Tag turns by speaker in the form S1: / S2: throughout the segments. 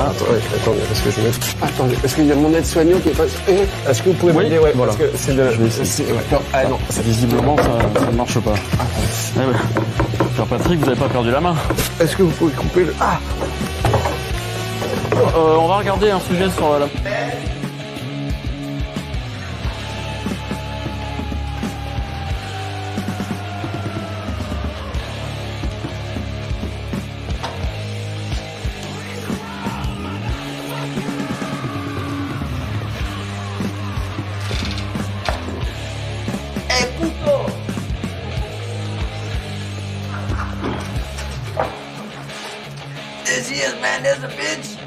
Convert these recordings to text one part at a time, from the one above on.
S1: Ah, attendez, parce que je vais... Attendez, parce qu'il y a mon aide-soignant qui est pas... Est-ce que vous pouvez m'aider? Ouais, voilà. Parce que c'est de la... Non, ah non,
S2: visiblement, ça ne marche pas. Ah ouais. Père Patrick, vous n'avez pas perdu la main?
S1: Est-ce que vous pouvez couper le... Ah!
S2: On va regarder un sujet sur la...
S3: This is, man, there's a bitch.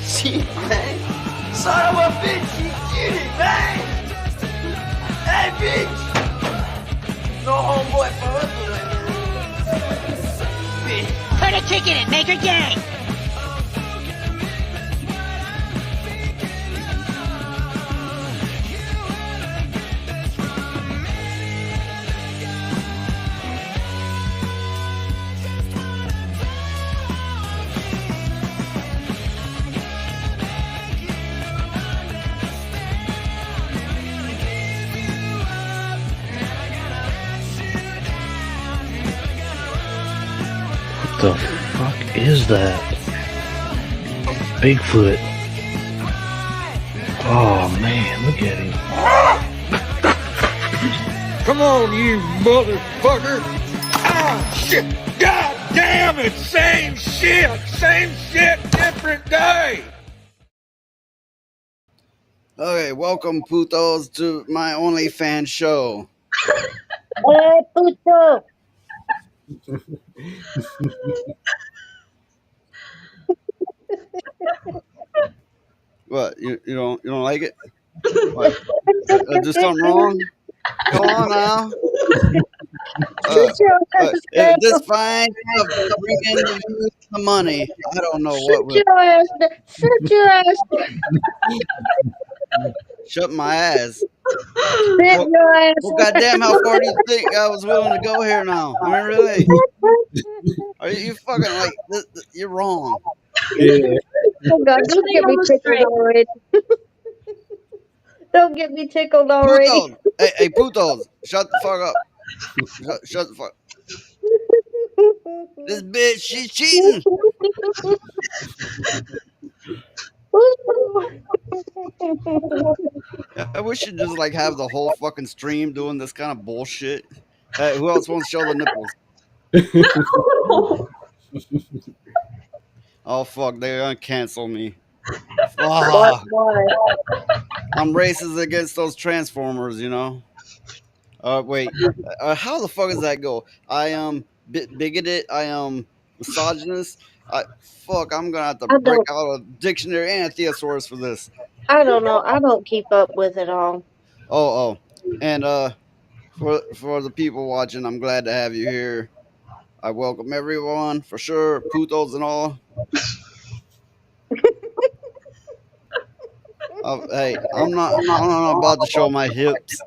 S3: Shit, man. Son of a bitch, she's cutie, man. Hey, bitch. No homeboy for us, bitch.
S4: Put a chick in it, make her gay.
S5: The fuck is that? Bigfoot. Oh man, look at him.
S6: Come on, you motherfucker! Ah, shit! God damn it! Same shit, different day!
S3: Okay, welcome, putos, to my OnlyFans show.
S7: Hey, puto.
S3: What? You don't like it? What? I did something wrong? Go on now. This fine bring in the money. I don't know what.
S7: Shut your ass. Shut your ass.
S3: Shut my ass.
S7: Spit your ass.
S3: Well, goddamn, how far do you think I was willing to go here now? I mean, really? Are you fucking like? You're wrong.
S1: Yeah.
S7: Oh God, don't get me tickled already. Don't get me tickled already.
S3: Putos. Hey, putos. Shut the fuck up. Shut the fuck. This bitch, she's cheating. I wish you'd just like have the whole fucking stream doing this kind of bullshit. Hey, who else wants to show the nipples? Oh fuck, they're gonna cancel me. Fuck.
S7: Why?
S3: I'm racist against those transformers, you know. Wait, how the fuck does that go? I am bigoted. I am misogynist. Fuck, I'm gonna have to break out a dictionary and a thesaurus for this.
S7: I don't know. I don't keep up with it all.
S3: Oh, and for the people watching, I'm glad to have you here. I welcome everyone for sure, putos and all. Hey, I'm not about to show my hips.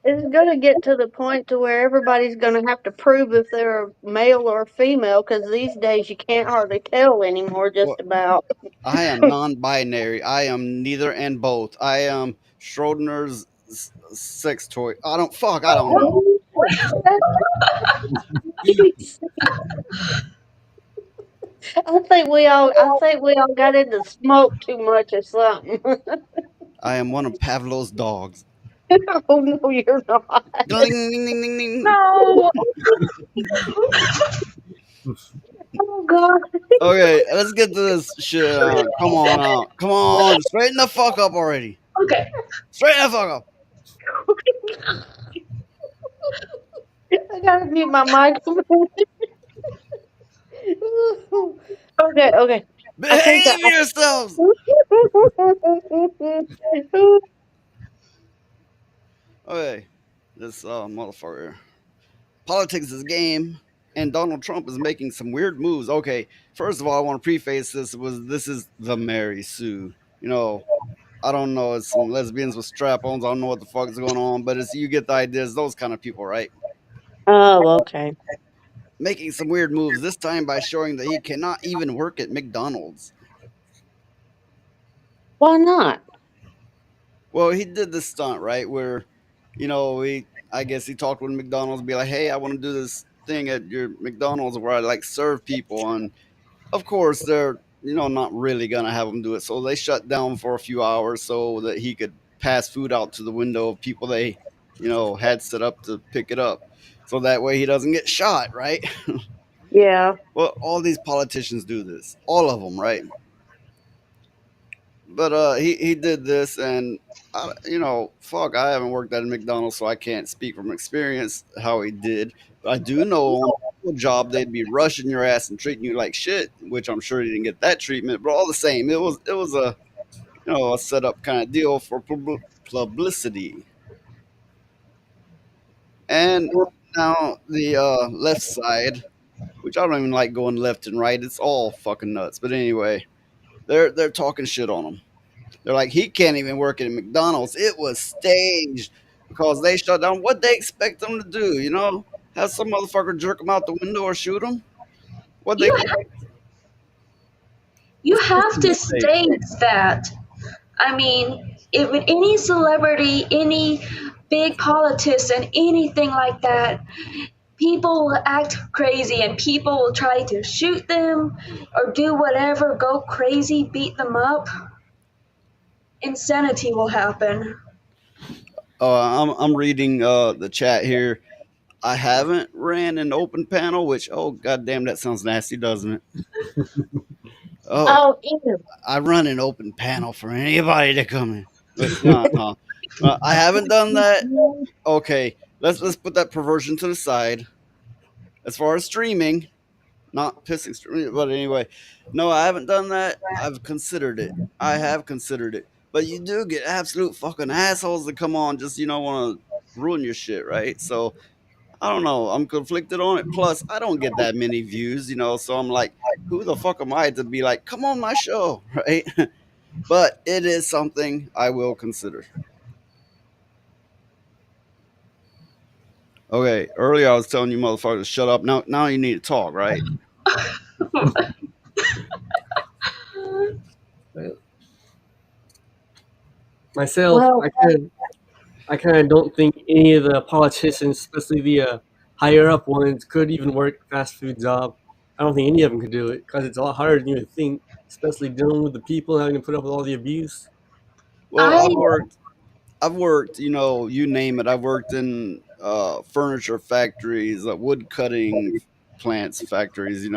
S7: It's gonna get to the point to where everybody's gonna have to prove if they're a male or female, because these days you can't hardly tell anymore. Just about.
S3: I am non-binary. I am neither and both. I am Schrodinger's sex toy. I don't know.
S7: I think we all got into smoke too much or something.
S3: I am one of Pavlov's dogs.
S7: Oh no, you're not.
S3: Ding, ding, ding, ding, ding.
S4: No.
S7: Oh God.
S3: Okay, let's get to this shit. Come on, straighten the fuck up already.
S4: Okay.
S3: Straighten the fuck up.
S7: I gotta mute my microphone. Okay.
S3: Behave yourselves. Okay, this motherfucker. Politics is a game, and Donald Trump is making some weird moves. Okay, first of all, I want to preface this is the Mary Sue. You know, I don't know. It's some lesbians with strap-ons. I don't know what the fuck is going on, but you get the idea. It's those kind of people, right?
S7: Oh, okay.
S3: Making some weird moves, this time by showing that he cannot even work at McDonald's.
S7: Why not?
S3: Well, he did this stunt, right? Where, I guess he talked with McDonald's, be like, hey, I want to do this thing at your McDonald's where I like serve people. And of course, they're, not really going to have him do it. So they shut down for a few hours so that he could pass food out to the window of people they, had set up to pick it up. So that way he doesn't get shot, right?
S7: Yeah.
S3: Well, all these politicians do this, all of them, right? But he did this, and fuck, I haven't worked at a McDonald's, so I can't speak from experience how he did. But I do know on a job they'd be rushing your ass and treating you like shit, which I'm sure he didn't get that treatment. But all the same, it was a a setup kind of deal for publicity. And now the left side, which I don't even like going left and right. It's all fucking nuts. But anyway, they're talking shit on him. They're like, he can't even work at McDonald's. It was staged because they shut down. What they expect them to do? Have some motherfucker jerk him out the window or shoot him? What they?
S8: You have to state that. I mean, if any celebrity, any big politician, anything like that, people will act crazy and people will try to shoot them or do whatever, go crazy, beat them up. Insanity will happen.
S3: I'm reading the chat here. I haven't ran an open panel, which, oh, goddamn, that sounds nasty, doesn't it?
S7: Oh, ew.
S3: I run an open panel for anybody to come in. No. I haven't done that. Okay, let's put that perversion to the side. As far as streaming, not pissing streaming, but anyway, no, I haven't done that. I've considered it. I have considered it. But you do get absolute fucking assholes that come on just, want to ruin your shit, right? So, I don't know. I'm conflicted on it. Plus, I don't get that many views, so I'm like, who the fuck am I to be like, come on my show, right? But it is something I will consider. Okay, earlier I was telling you motherfuckers to shut up. Now you need to talk, right?
S1: Myself,
S7: Well,
S1: I kind of don't think any of the politicians, especially the higher up ones, could even work a fast food job. I don't think any of them could do it because it's a lot harder than you would think, especially dealing with the people having to put up with all the abuse.
S3: Well, I've worked, you name it. I've worked in furniture factories, wood cutting plants factories,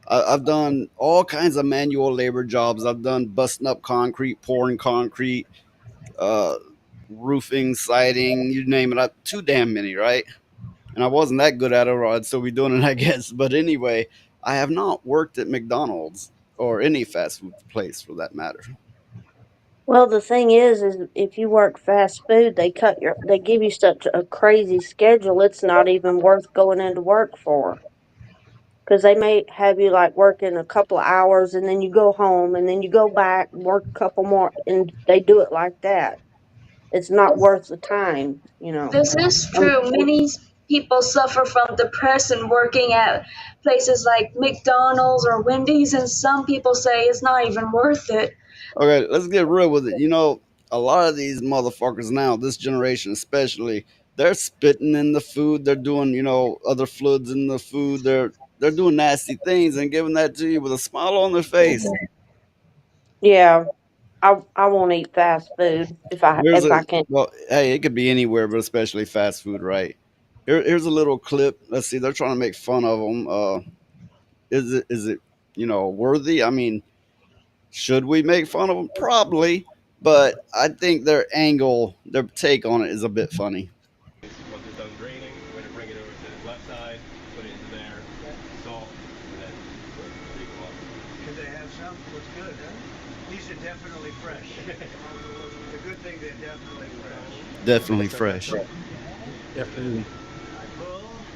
S3: I've done all kinds of manual labor jobs. I've done busting up concrete, pouring concrete, roofing, siding, you name it. Too damn many, right? And I wasn't that good at it, or I'd still be doing it, I guess. But anyway, I have not worked at McDonald's or any fast food place for that matter.
S7: well, the thing is if you work fast food, they give you such a crazy schedule. It's not even worth going into work for. Because they may have you like working a couple of hours and then you go home and then you go back, work a couple more, and they do it like that. It's not worth the time,
S8: This is true. Many people suffer from depression working at places like McDonald's or Wendy's, and some people say it's not even worth it.
S3: Okay, let's get real with it. A lot of these motherfuckers now, this generation especially, they're spitting in the food. They're doing, other fluids in the food. They're doing nasty things and giving that to you with a smile on their face.
S7: Yeah, I won't eat fast food if I can.
S3: Well, hey, it could be anywhere, but especially fast food, right? Here's a little clip. Let's see. They're trying to make fun of them. Is it worthy? I mean, should we make fun of them? Probably, but I think their take on it is a bit funny.
S9: Once it's done draining, we're going to bring it over to the left side, put it into there, salt, and then take them off.
S10: Could they have some? Looks good, huh? These are definitely fresh. It's a good thing they're definitely fresh.
S3: Definitely fresh.
S1: Definitely.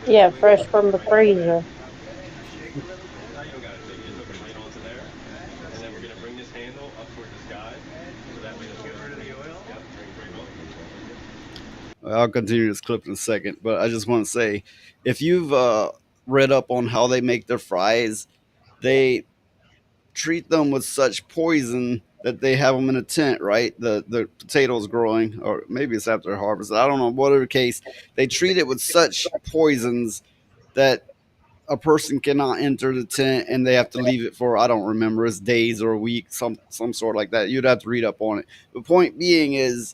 S7: Yeah, fresh from the freezer.
S9: Now you don't got to take it, so bring it onto there, and then we're We're gonna bring this handle up toward the sky, so that way it'll
S10: Get rid of the oil.
S9: Yep, bring oil.
S3: I'll continue this clip in a second, but I just want to say, if you've read up on how they make their fries, they treat them with such poison that they have them in a tent, right? The potatoes growing, or maybe it's after harvest. I don't know. Whatever case, they treat it with such poisons that a person cannot enter the tent, and they have to leave it for, I don't remember, it's days or a week, some sort like that. You'd have to read up on it. The point being is,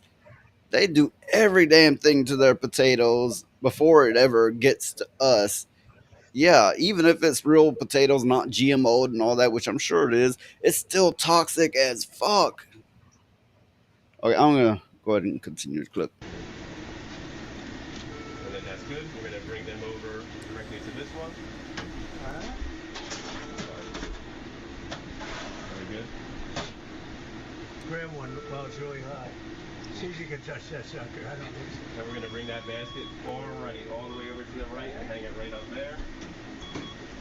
S3: they do every damn thing to their potatoes before it ever gets to us. Yeah, even if it's real potatoes, not GMO'd and all that, which I'm sure it is, it's still toxic as fuck. Okay, I'm gonna go ahead and continue the clip.
S9: And then that's good. We're gonna bring them over directly to this one. Very good.
S10: Grab one while it's really hot. See if you can touch that sucker. I don't think so.
S9: Now we're gonna bring that basket all the way over to the right and hang it right up there.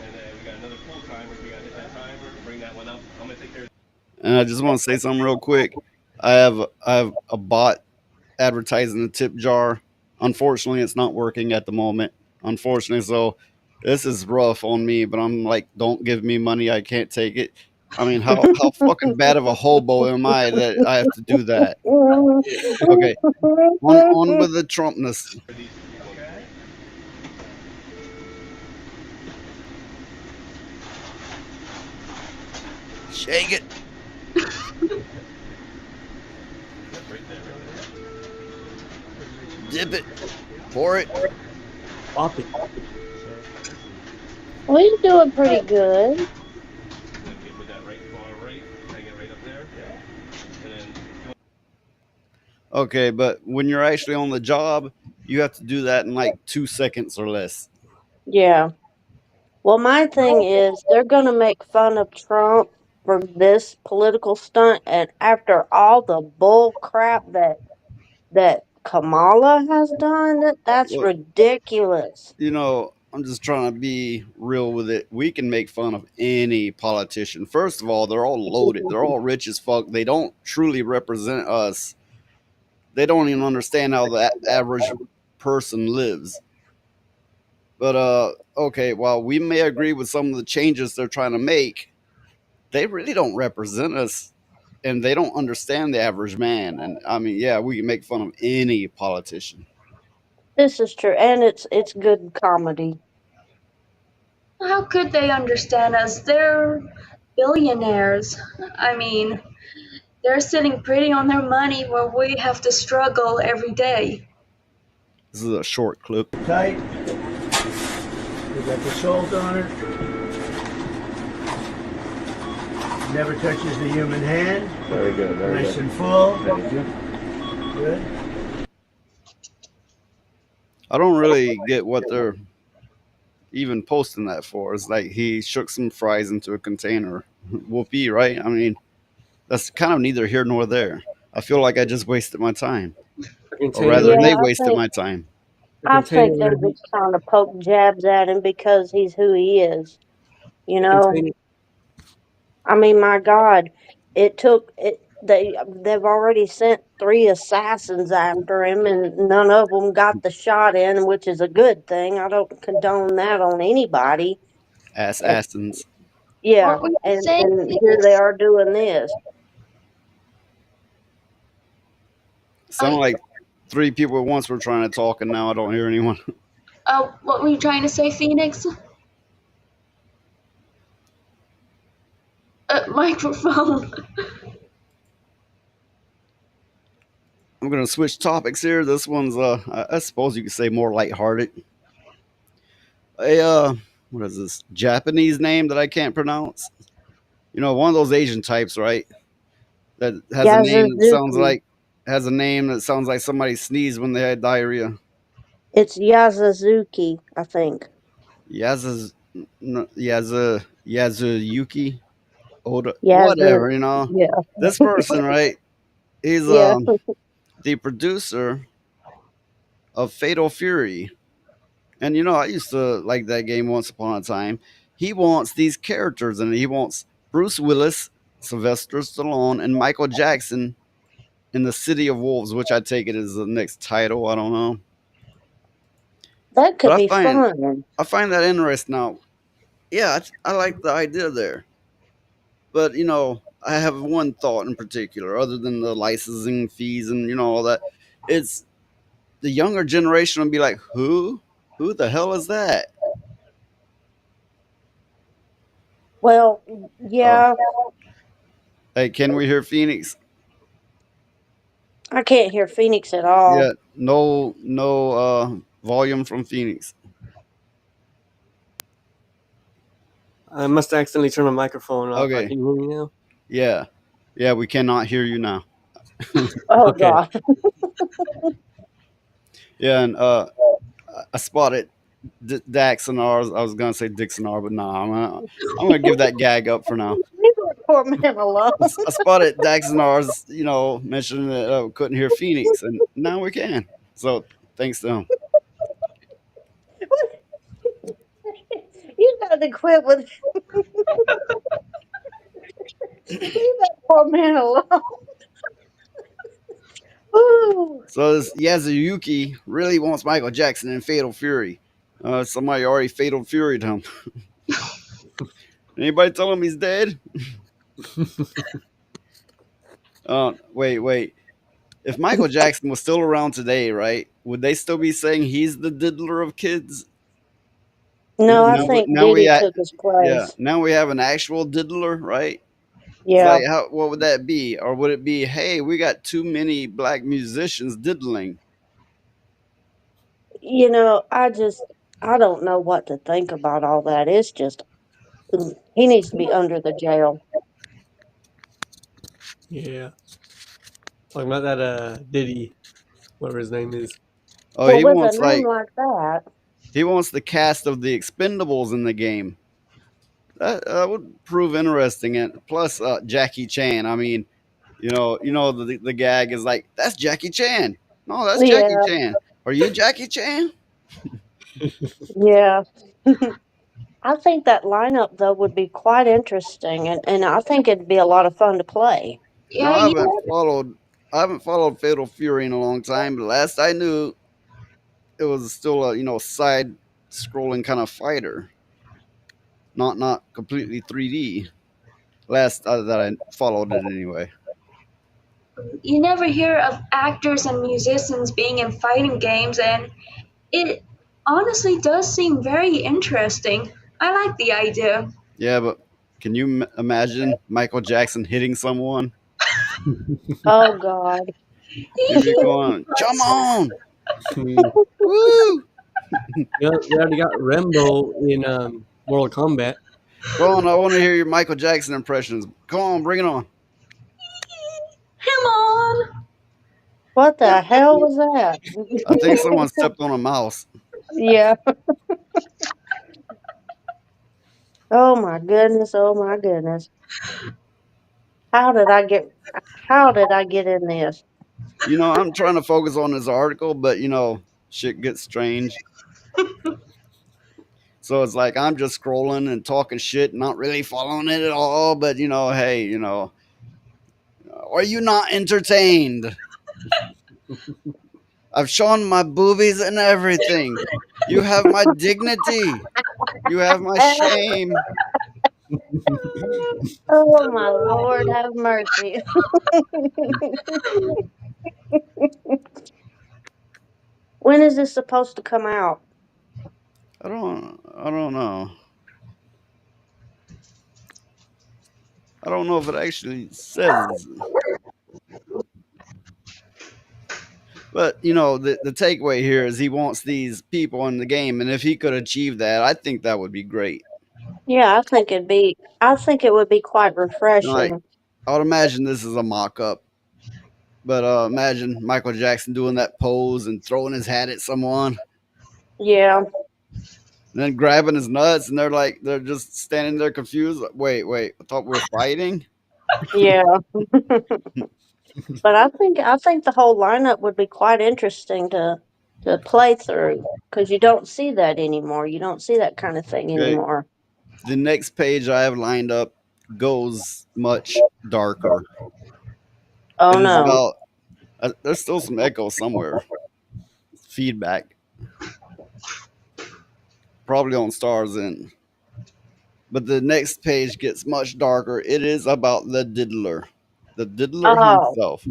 S9: And then we got another pull timer. We gotta hit that timer. Bring that one up. I'm gonna take care of.
S3: And I just want to say something real quick. I have a bot advertising the tip jar. Unfortunately, it's not working at the moment. Unfortunately, so this is rough on me. But I'm like, don't give me money. I can't take it. I mean, how fucking bad of a hobo am I that I have to do that? Okay, on with the Trumpness.
S10: Okay.
S3: Shake it. Dip it. Pour it.
S1: Pop it.
S7: Well, he's doing pretty good.
S9: Then we put that right, far right, hang it right up there. And then
S3: Okay, but when you're actually on the job, you have to do that in like 2 seconds or less.
S7: Yeah. Well, my thing is, they're going to make fun of Trump for this political stunt, and after all the bull crap that Kamala has done, that's
S3: Well,
S7: ridiculous.
S3: you know, I'm just trying to be real with it. We can make fun of any politician. First of all, they're all loaded. They're all rich as fuck. They don't truly represent us. They don't even understand how the average person lives. But okay, while we may agree with some of the changes they're trying to make, they really don't represent us, and they don't understand the average man. And I mean, yeah, we can make fun of any politician.
S7: This is true, and it's good comedy.
S8: How could they understand us? They're billionaires. I mean, they're sitting pretty on their money where we have to struggle every day.
S3: This is a short clip.
S10: Tight. We got the salt on it. Never touches the human hand.
S5: Very good, very
S10: Nice
S5: good.
S10: and full.
S5: Thank you.
S10: Good.
S3: I don't really get what they're even posting that for. It's like he shook some fries into a container. Whoopee, right? I mean, that's kind of neither here nor there. I feel like I just wasted my time. Or rather,
S7: Yeah,
S3: they
S7: I
S3: wasted
S7: think-
S3: my time.
S7: I think they're just trying to poke jabs at him because he's who he is. You know? I mean, my God, it took it. They've already sent 3 assassins after him, and none of them got the shot in, which is a good thing. I don't condone that on anybody.
S3: Assassins.
S7: Yeah,
S8: What were you
S7: and
S8: saying,
S7: here they are doing this.
S3: Sound like 3 people at once were trying to talk, and now I don't hear anyone.
S8: What were you trying to say, Phoenix? Microphone.
S3: I'm gonna switch topics here. This one's I suppose you could say more lighthearted. What is this Japanese name that I can't pronounce? You know, one of those Asian types, right? That has a name that sounds like somebody sneezed when they had diarrhea.
S7: It's Yazazuki, I think.
S3: Yazuyuki Oda,
S7: Yazu-
S3: whatever, you know.
S7: Yeah.
S3: This person, right? He's
S7: Yeah.
S3: the producer of Fatal Fury. And you know, I used to like that game once upon a time. He wants these characters, and he wants Bruce Willis, Sylvester Stallone, and Michael Jackson in the City of Wolves, which I take it is the next title. I don't know.
S7: That could
S3: But
S7: be fun.
S3: I find that interesting now. Yeah, I like the idea there. But I have one thought in particular, other than the licensing fees and all that. It's the younger generation will be like, who the hell is that?
S7: Well, yeah,
S3: Hey, can we hear Phoenix?
S7: I can't hear Phoenix at all.
S3: Yeah, no volume from Phoenix.
S1: I must accidentally turn my microphone off.
S3: Okay.
S1: Can you hear me now?
S3: Yeah, we cannot hear you now.
S7: Oh
S1: Okay.
S7: God.
S3: Yeah, and I spotted Dax and ours. I was gonna say Dixon R, but nah, I'm gonna give that gag up for now.
S7: Leave that poor man alone.
S3: I spotted Dax and ours, mentioning that we couldn't hear Phoenix, and now we can. So thanks to him.
S7: You got to quit with. Leave that poor man alone. Ooh.
S3: So this Yazuyuki really wants Michael Jackson in Fatal Fury. Somebody already Fatal Furied him. Anybody tell him he's dead? Wait. If Michael Jackson was still around today, right, would they still be saying he's the diddler of kids?
S7: No, I
S3: Now
S7: think
S3: we
S7: Diddy took his place.
S3: now we have an actual diddler, right? It's
S7: Yeah.
S3: like, what would that be? Or would it be, hey, we got too many black musicians diddling?
S7: I don't know what to think about all that. It's just, he needs to be under the jail.
S1: Yeah. Talking about that Diddy, whatever his name is.
S3: Oh,
S7: Well,
S3: he
S7: with
S3: wants
S7: a name like that.
S3: he wants the cast of the Expendables in the game. That would prove interesting. And plus, Jackie Chan. I mean, the gag is like, that's Jackie Chan. No, that's Jackie
S7: Yeah,
S3: Chan. Are you Jackie Chan?
S7: yeah. I think that lineup though would be quite interesting, and I think it'd be a lot of fun to play.
S3: No,
S8: Yeah, you
S3: I haven't followed Fatal Fury in a long time. But last I knew, it was still a side scrolling kind of fighter, not completely 3D. Last that I followed it anyway.
S8: you never hear of actors and musicians being in fighting games, and it honestly does seem very interesting. I like the idea.
S3: Yeah, but can you imagine Michael Jackson hitting someone?
S7: Oh God.
S3: He'd be going, "Come on,
S1: We
S3: woo!
S1: already got Rambo in Mortal Kombat.
S3: Go on! I want to hear your Michael Jackson impressions. Come on, bring it on."
S8: Come on.
S7: What the hell was that?
S3: I think someone stepped on a mouse.
S7: Yeah. Oh my goodness. Oh my goodness. How did I get in this?
S3: I'm trying to focus on this article, but shit gets strange. So it's like I'm just scrolling and talking shit, not really following it at all. But hey, are you not entertained? I've shown my boobies and everything. You have my dignity. You have my shame.
S7: Oh my Lord, have mercy. When is this supposed to come out?
S3: I don't know. I don't know if it actually says. But the takeaway here is he wants these people in the game, and if he could achieve that, I think that would be great.
S7: Yeah, I think it would be quite
S3: Like,
S7: refreshing.
S3: I would imagine this is a mock-up, but imagine Michael Jackson doing that pose and throwing his hat at someone,
S7: Yeah.
S3: and then grabbing his nuts, and they're just standing there confused. Like, wait, I thought we were fighting.
S7: Yeah. But I think the whole lineup would be quite interesting to play through because you don't see that anymore. You don't see that kind of thing
S3: Okay.
S7: anymore.
S3: The next page I have lined up goes much darker.
S7: Oh
S3: It is
S7: no.
S3: about. There's still some echo somewhere. Feedback. Probably on Stars End. But the next page gets much darker. It is about the diddler. The diddler
S7: Oh.
S3: himself.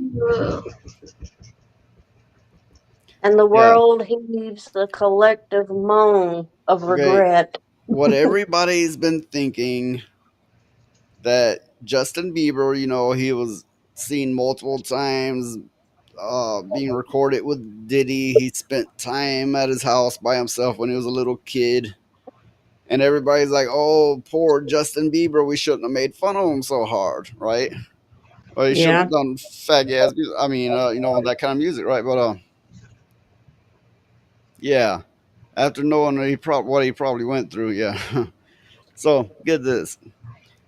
S7: And the
S3: Yeah.
S7: world heaves the collective moan of
S3: Okay.
S7: regret.
S3: What everybody's been thinking that Justin Bieber, he was seen multiple times being recorded with Diddy. He spent time at his house by himself when he was a little kid. And everybody's like, oh, poor Justin Bieber. We shouldn't have made fun of him so hard, right? Or he shouldn't
S7: Yeah.
S3: have done faggy ass music. I mean, that kind of music, right? But yeah, after knowing what he probably went through, yeah. So get this.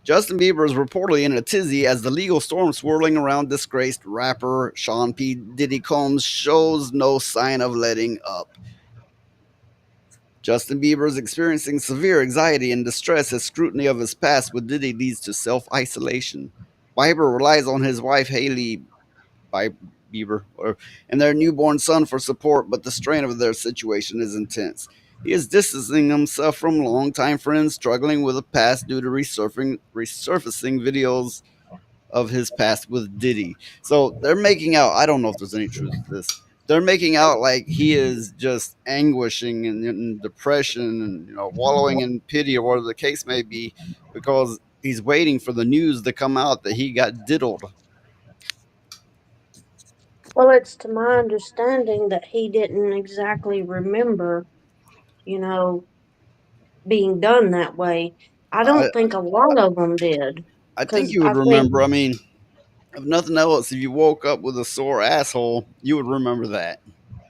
S3: Justin Bieber is reportedly in a tizzy as the legal storm swirling around disgraced rapper Sean P. Diddy Combs shows no sign of letting up. Justin Bieber is experiencing severe anxiety and distress as scrutiny of his past with Diddy leads to self-isolation. Bieber relies on his wife Hailey Bieber and their newborn son for support, but the strain of their situation is intense. He is distancing himself from longtime friends struggling with a past due to resurfacing videos of his past with Diddy. So they're making out. I don't know if there's any truth to this. They're making out like he is just anguishing and in depression and wallowing in pity or whatever the case may be, because he's waiting for the news to come out that he got diddled.
S7: Well, it's to my understanding that he didn't exactly remember, being done that way. I don't think a lot of them did.
S3: I think
S7: 'Cause
S3: you would
S7: I think,
S3: remember. I mean, if nothing else, if you woke up with a sore asshole, you would remember that.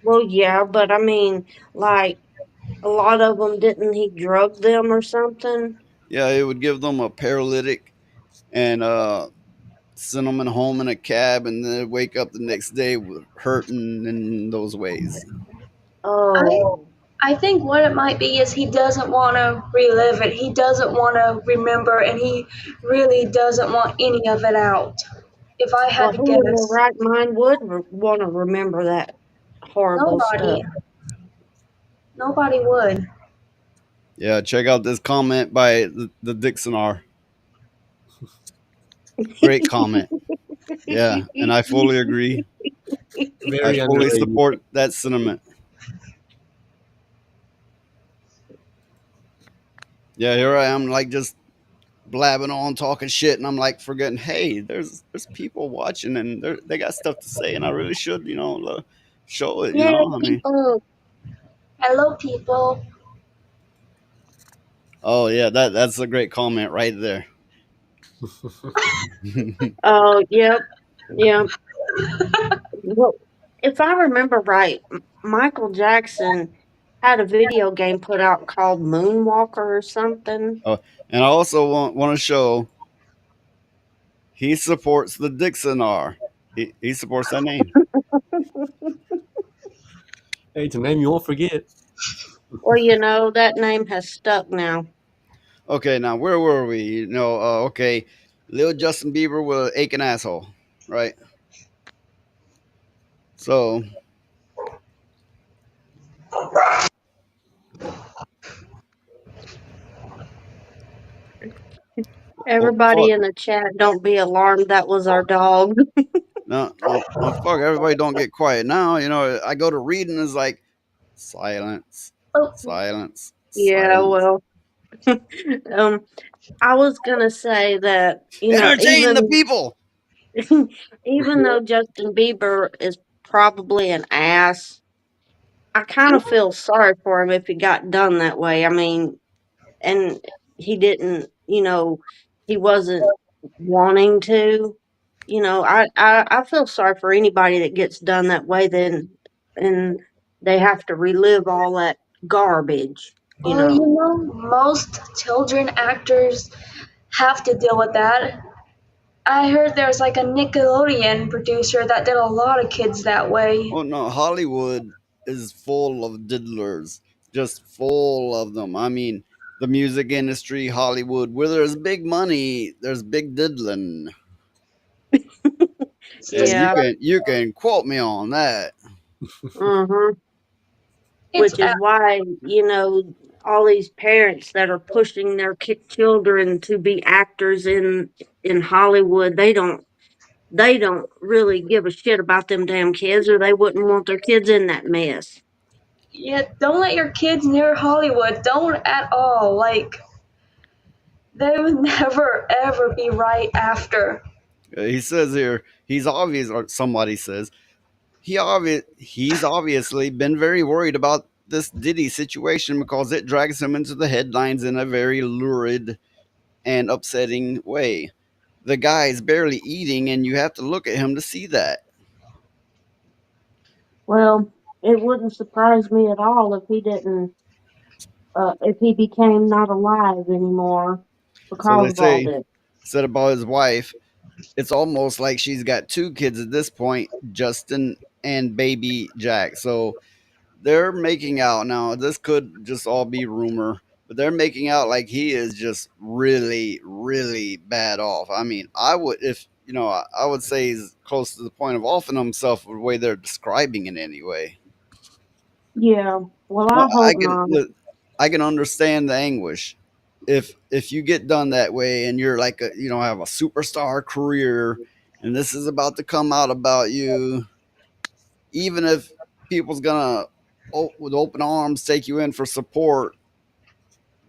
S7: well, yeah, but I mean, like, a lot of them, didn't he drug them or something?
S3: Yeah, it would give them a paralytic and send them home in a cab, and then wake up the next day with hurting in those ways.
S7: Oh.
S8: I think what it might be is he doesn't want to relive it. He doesn't want to remember, and he really doesn't want any of it out. If I had
S7: Well,
S8: to
S7: who in their
S8: guess,
S7: right mind would want to remember that horrible
S8: nobody,
S7: stuff?
S8: nobody would.
S3: Yeah, check out this comment by the Dixon R. Great comment. Yeah, and I fully agree.
S1: Very
S3: I fully
S1: underrated.
S3: support that sentiment. Yeah, here I am, like, just blabbing on, talking shit, and I'm like forgetting, hey, there's people watching, and they got stuff to say, and I really should, show it.
S7: Yeah,
S3: I mean,
S7: people.
S8: Hello, people.
S3: oh yeah, that's a great comment right there.
S7: Oh, yep, yep. Well, if I remember right, Michael Jackson had a video game put out called Moonwalker or something.
S3: Oh, and I also want to show he supports the Dixon R. He supports that name.
S1: Hey, it's a name you won't forget.
S7: Well, that name has stuck now.
S3: Okay, now where were we? Okay, Lil Justin Bieber with an aching asshole, right? So
S7: Everybody in the chat, don't be alarmed. That was our dog.
S3: no, fuck, everybody don't get quiet now. I go to read and it's like silence, silence.
S7: Yeah,
S3: silence.
S7: well, I was gonna say that
S3: Entertain the people.
S7: even though Justin Bieber is probably an ass, I kind of feel sorry for him if he got done that way. I mean, and he didn't, he wasn't wanting to. I feel sorry for anybody that gets done that way, and they have to relive all that garbage.
S8: Well, most children actors have to deal with that. I heard there's like a Nickelodeon producer that did a lot of kids that way.
S3: Oh no, Hollywood is full of diddlers, just full of them. I mean, the music industry, Hollywood, where there's big money, there's big diddling. And
S7: Yeah.
S3: you can quote me on that.
S7: Mm-hmm.
S8: It's
S7: Which is why, all these parents that are pushing their children to be actors in Hollywood, they don't really give a shit about them damn kids, or they wouldn't want their kids in that mess.
S8: yeah. Don't let your kids near Hollywood. Don't at all. Like they would never ever be right after.
S3: He says here he's obvious, or somebody says he's obviously been very worried about this Diddy situation because it drags him into the headlines in a very lurid and upsetting way. The guy's barely eating, and you have to look at him to see that.
S7: Well, it wouldn't surprise me at all if he became not alive anymore
S3: So
S7: because
S3: they
S7: of all
S3: say,
S7: this.
S3: said about his wife, it's almost like she's got two kids at this point, Justin and baby Jack. So they're making out now. This could just all be rumor, but they're making out like he is just really, really bad off. I mean, I would, if I would say he's close to the point of offing himself the way they're describing it anyway.
S7: Yeah. Well,
S3: No,
S7: I hope not.
S3: I can understand the anguish if you get done that way and you're like have a superstar career and this is about to come out about you, even if people's gonna with open arms take you in for support,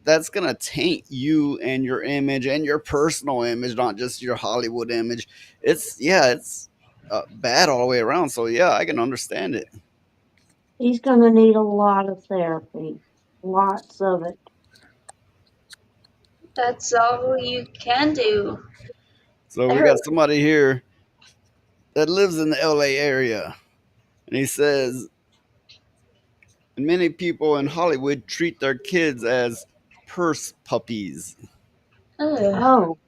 S3: that's gonna taint you and your image and your personal image, not just your Hollywood image. It's bad all the way around. So yeah, I can understand it.
S7: He's going to need a lot of therapy. Lots of it.
S8: That's all you can do.
S3: So we got somebody here that lives in the LA area, and he says many people in Hollywood treat their kids as purse puppies.
S7: Oh.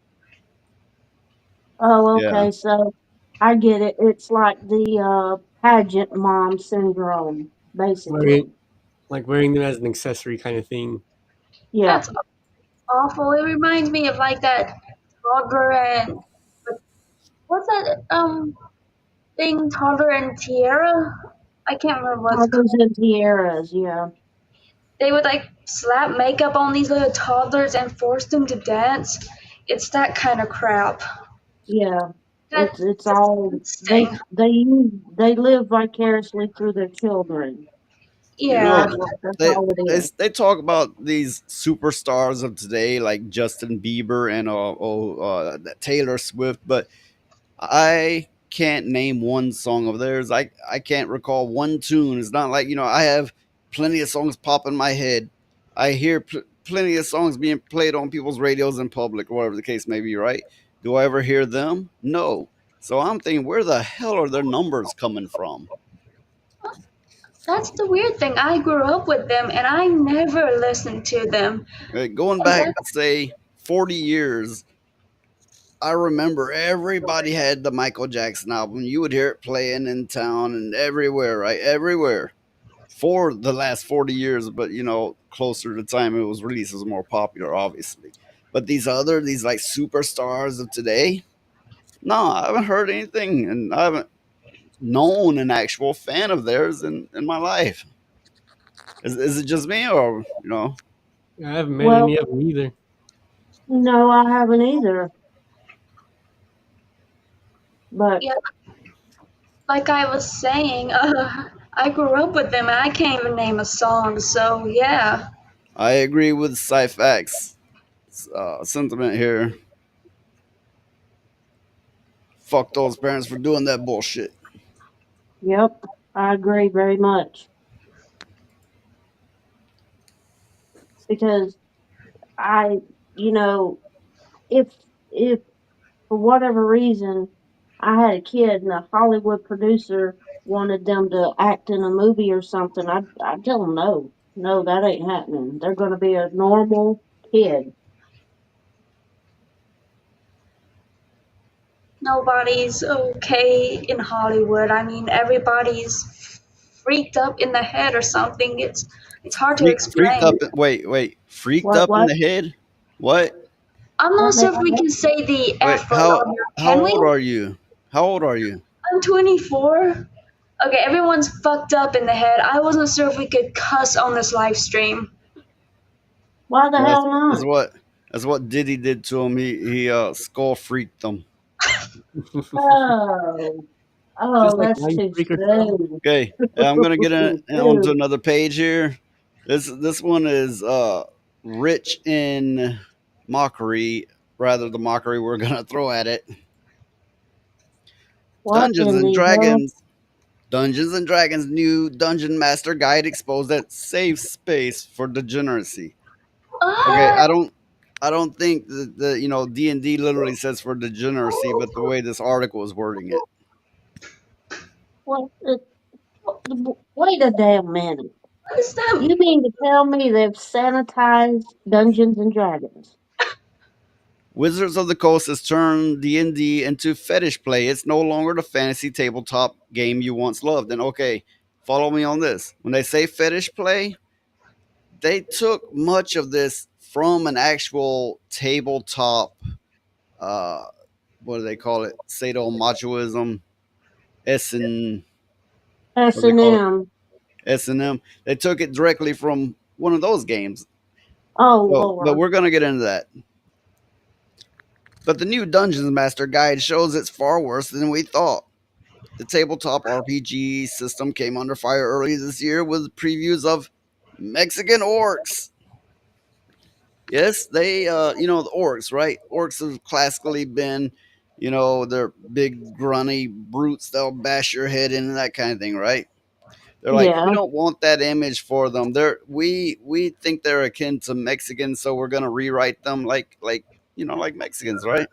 S7: Oh,
S3: Yeah.
S7: okay. So I get it. It's like the pageant mom syndrome, basically.
S1: Wearing them as an accessory kind of thing.
S7: Yeah.
S8: That's awful. It reminds me of like that toddler and what's that thing, toddler and tiara? I can't remember what's called.
S7: Toddlers and tiaras, yeah.
S8: They would like slap makeup on these little toddlers and force them to dance. It's that kind of crap.
S7: Yeah.
S8: That's
S7: It's all they live vicariously through their children.
S8: Yeah.
S3: They,
S7: all it
S3: they
S7: is.
S3: they talk about these superstars of today like Justin Bieber and Taylor Swift, but I can't name one song of theirs. I can't recall one tune. It's not like I have plenty of songs pop in my head. I hear plenty of songs being played on people's radios in public, whatever the case may be. Right? Do I ever hear them? No. So I'm thinking, where the hell are their numbers coming from?
S8: That's the weird thing. I grew up with them and I never listened to them.
S3: Going back, say 40 years, I remember everybody had the Michael Jackson album. You would hear it playing in town and everywhere, right? Everywhere for the last 40 years. But, closer to the time it was released, it was more popular, obviously. But these like superstars of today, no, I haven't heard anything. And I haven't known an actual fan of theirs in my life. Is it just me or,
S1: I haven't met any of them either.
S7: No, I haven't either. But
S8: yeah, like I was saying, I grew up with them and I can't even name a song. So yeah.
S3: I agree with Cyfax sentiment here. Fuck those parents for doing that bullshit.
S7: Yep, I agree very much. Because if for whatever reason I had a kid and a Hollywood producer wanted them to act in a movie or something, I'd tell them no. No, that ain't happening. They're going to be a normal kid.
S8: Nobody's okay in Hollywood. I mean, everybody's freaked up in the head or something. It's It's hard to
S3: Freaked
S8: explain.
S3: up. Wait. Freaked
S7: What?
S3: up in the head. What?
S8: I'm not sure if we can say the
S3: Wait.
S8: F word on here.
S3: How
S8: Can we?
S3: old are you? How old are you?
S8: I'm 24. Okay, everyone's fucked up in the head. I wasn't sure if we could cuss on this live stream.
S7: Why the hell not?
S3: That's what Diddy did to him. He skull freaked them.
S7: Oh,
S1: like
S7: that's
S1: Mind
S7: too
S1: Freaker
S7: soon.
S3: Okay, I'm gonna get onto another page here. This one is rich in mockery, rather the mockery we're gonna throw at it.
S7: What
S3: Dungeons
S7: in
S3: and
S7: the
S3: Dragons. Dungeons and Dragons new Dungeon Master Guide exposed that safe space for degeneracy. Okay, I don't think the D&D literally says for degeneracy, but the way this article is wording it.
S7: Wait a damn minute.
S8: What is that?
S7: You mean to tell me they've sanitized Dungeons and Dragons?
S3: Wizards of the Coast has turned D&D into fetish play. It's no longer the fantasy tabletop game you once loved. And okay, follow me on this. When they say fetish play, they took much of this from an actual tabletop, what do they call it? Sadomasoism, S&M. S&M. They took it directly from one of those games.
S7: Oh, Lord.
S3: But we're going to get into that. But the new Dungeons Master Guide shows it's far worse than we thought. The tabletop RPG system came under fire early this year with previews of Mexican orcs. Yes, they, the orcs, right? Orcs have classically been, they're big, grunny brutes. They'll bash your head in and that kind of thing, right? They're like, we don't want that image for them. We think they're akin to Mexicans, so we're gonna rewrite them like Mexicans, right?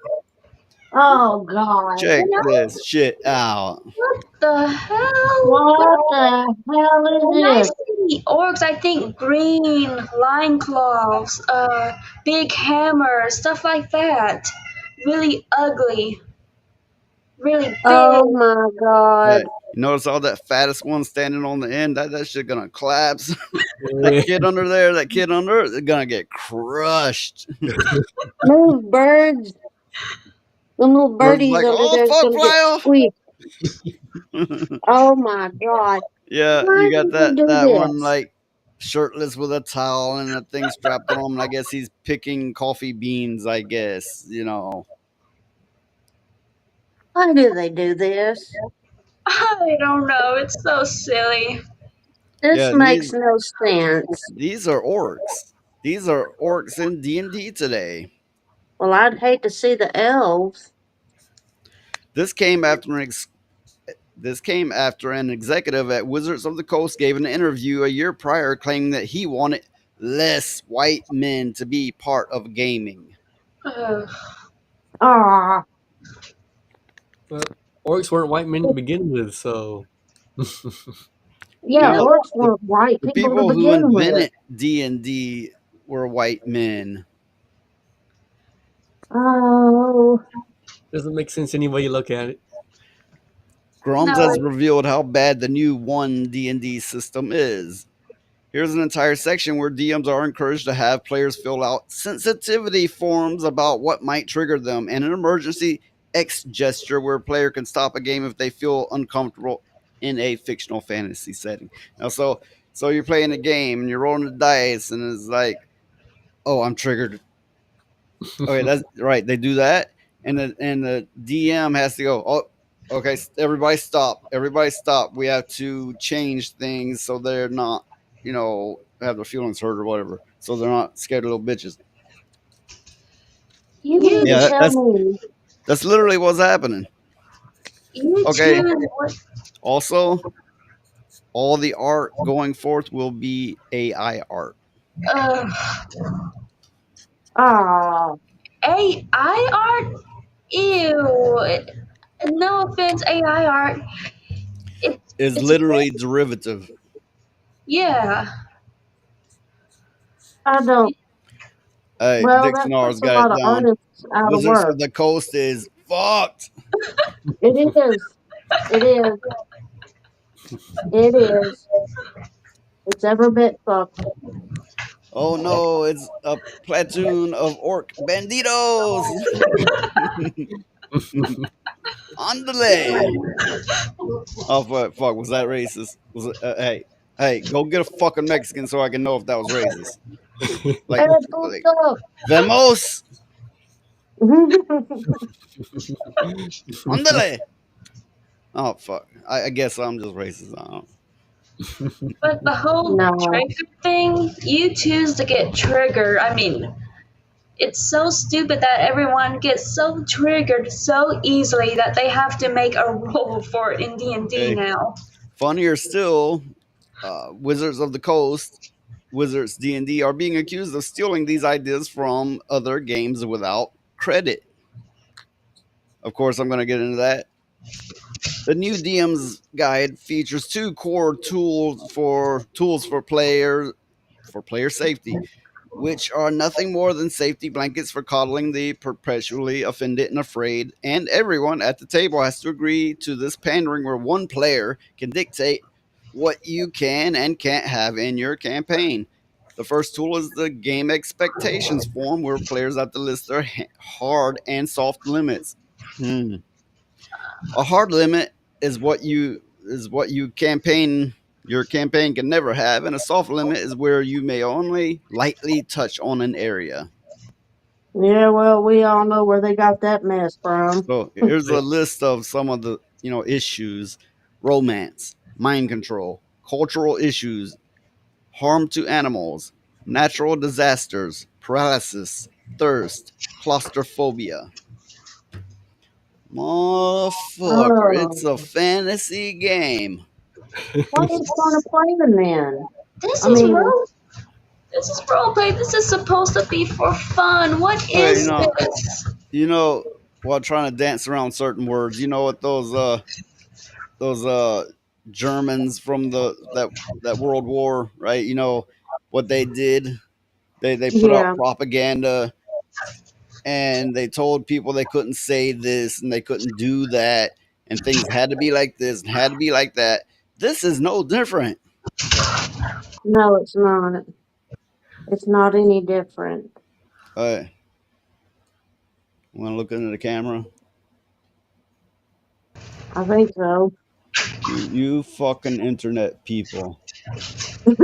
S7: Oh, God.
S3: Check this shit out.
S8: What the hell?
S7: What the hell is
S8: When I
S7: this?
S8: see orcs, I think green loincloths, big hammers, stuff like that. Really ugly. Really big.
S7: Oh, my God.
S3: Hey, you notice all that fattest one standing on the end? That shit gonna collapse. That kid under there, they're gonna get crushed.
S7: Those birds, the little birdies
S3: Like,
S7: under
S3: oh,
S7: there
S3: fuck,
S7: gonna get squeaked. Oh, my God.
S3: Yeah,
S7: Why
S3: you got
S7: did they do
S3: that one
S7: this?
S3: like shirtless with a towel and a thing strapped on him. And I guess he's picking coffee beans, I guess,
S7: Why do they do this?
S8: I don't know. It's so silly.
S7: This makes no sense.
S3: These are orcs. These are orcs in D&D today.
S7: Well, I'd hate to see the elves.
S3: This came after an executive at Wizards of the Coast gave an interview a year prior claiming that he wanted less white men to be part of gaming.
S7: Ah.
S1: But orcs weren't white men to begin with, so.
S7: Yeah, orcs were white
S3: The
S7: people
S3: people
S7: to
S3: who
S7: begin with.
S3: invented D&D were white men.
S7: Oh.
S1: Doesn't make sense any way you look at it.
S3: Grums has revealed how bad the new one D&D system is. Here's an entire section where DMs are encouraged to have players fill out sensitivity forms about what might trigger them, and an emergency X gesture where a player can stop a game if they feel uncomfortable in a fictional fantasy setting. Now, so you're playing a game and you're rolling the dice, and it's like, oh, I'm triggered. Okay, that's right. They do that, and the DM has to go, oh, okay, everybody stop. Everybody stop. We have to change things so they're not, have their feelings hurt or whatever. So they're not scared little bitches.
S7: You mean to tell me?
S3: That's literally what's happening. Okay. Also, all the art going forth will be AI art.
S8: AI art? Ew. No offense, AI art.
S3: It's literally derivative.
S8: Yeah.
S7: I don't.
S3: Hey,
S7: Well,
S3: Dixonar's
S7: that puts a lot
S3: got
S7: of
S3: it down.
S7: artists out of
S3: Wizards
S7: work.
S3: of the Coast is fucked.
S7: It is. It is. It is. It's every bit fucked.
S3: Oh no, it's a platoon of orc banditos. Andale. Oh fuck, was that racist? Was it? Hey, go get a fucking Mexican so I can know if that was racist. Like,
S7: El
S3: like
S7: puto.
S3: vemos. Andale. Oh fuck. I guess I'm just racist. I don't.
S8: But the whole
S7: No.
S8: trigger thing, you choose to get triggered. I mean, it's so stupid that everyone gets so triggered so easily that they have to make a rule for it in D&D
S3: Hey.
S8: now.
S3: Funnier still, Wizards of the Coast, Wizards D&D are being accused of stealing these ideas from other games without credit. Of course, I'm going to get into that. The new DM's guide features 2 core tools for player safety, which are nothing more than safety blankets for coddling the perpetually offended and afraid, and everyone at the table has to agree to this pandering where one player can dictate what you can and can't have in your campaign. The first tool is the game expectations form, where players have to list their hard and soft limits. A hard limit is what you campaign your campaign can never have, and a soft limit is where you may only lightly touch on an area.
S7: Yeah, well, we all know where they got that mess from.
S3: So here's a list of some of the issues: romance, mind control, cultural issues, harm to animals, natural disasters, paralysis, thirst, claustrophobia. Motherfucker, it's a fantasy game.
S7: What is going to play them then?
S8: This
S7: I
S8: is
S7: mean-
S8: This is roleplay. This is supposed to be for fun. What is this?
S3: While trying to dance around certain words, you know what those Germans from that World War, right? You know what they did? They put out propaganda, and they told people they couldn't say this and they couldn't do that, and things had to be like this and had to be like that. This is no different.
S7: No, it's not. It's not any different.
S3: Want to look into the camera?
S7: I think so.
S3: You fucking internet people.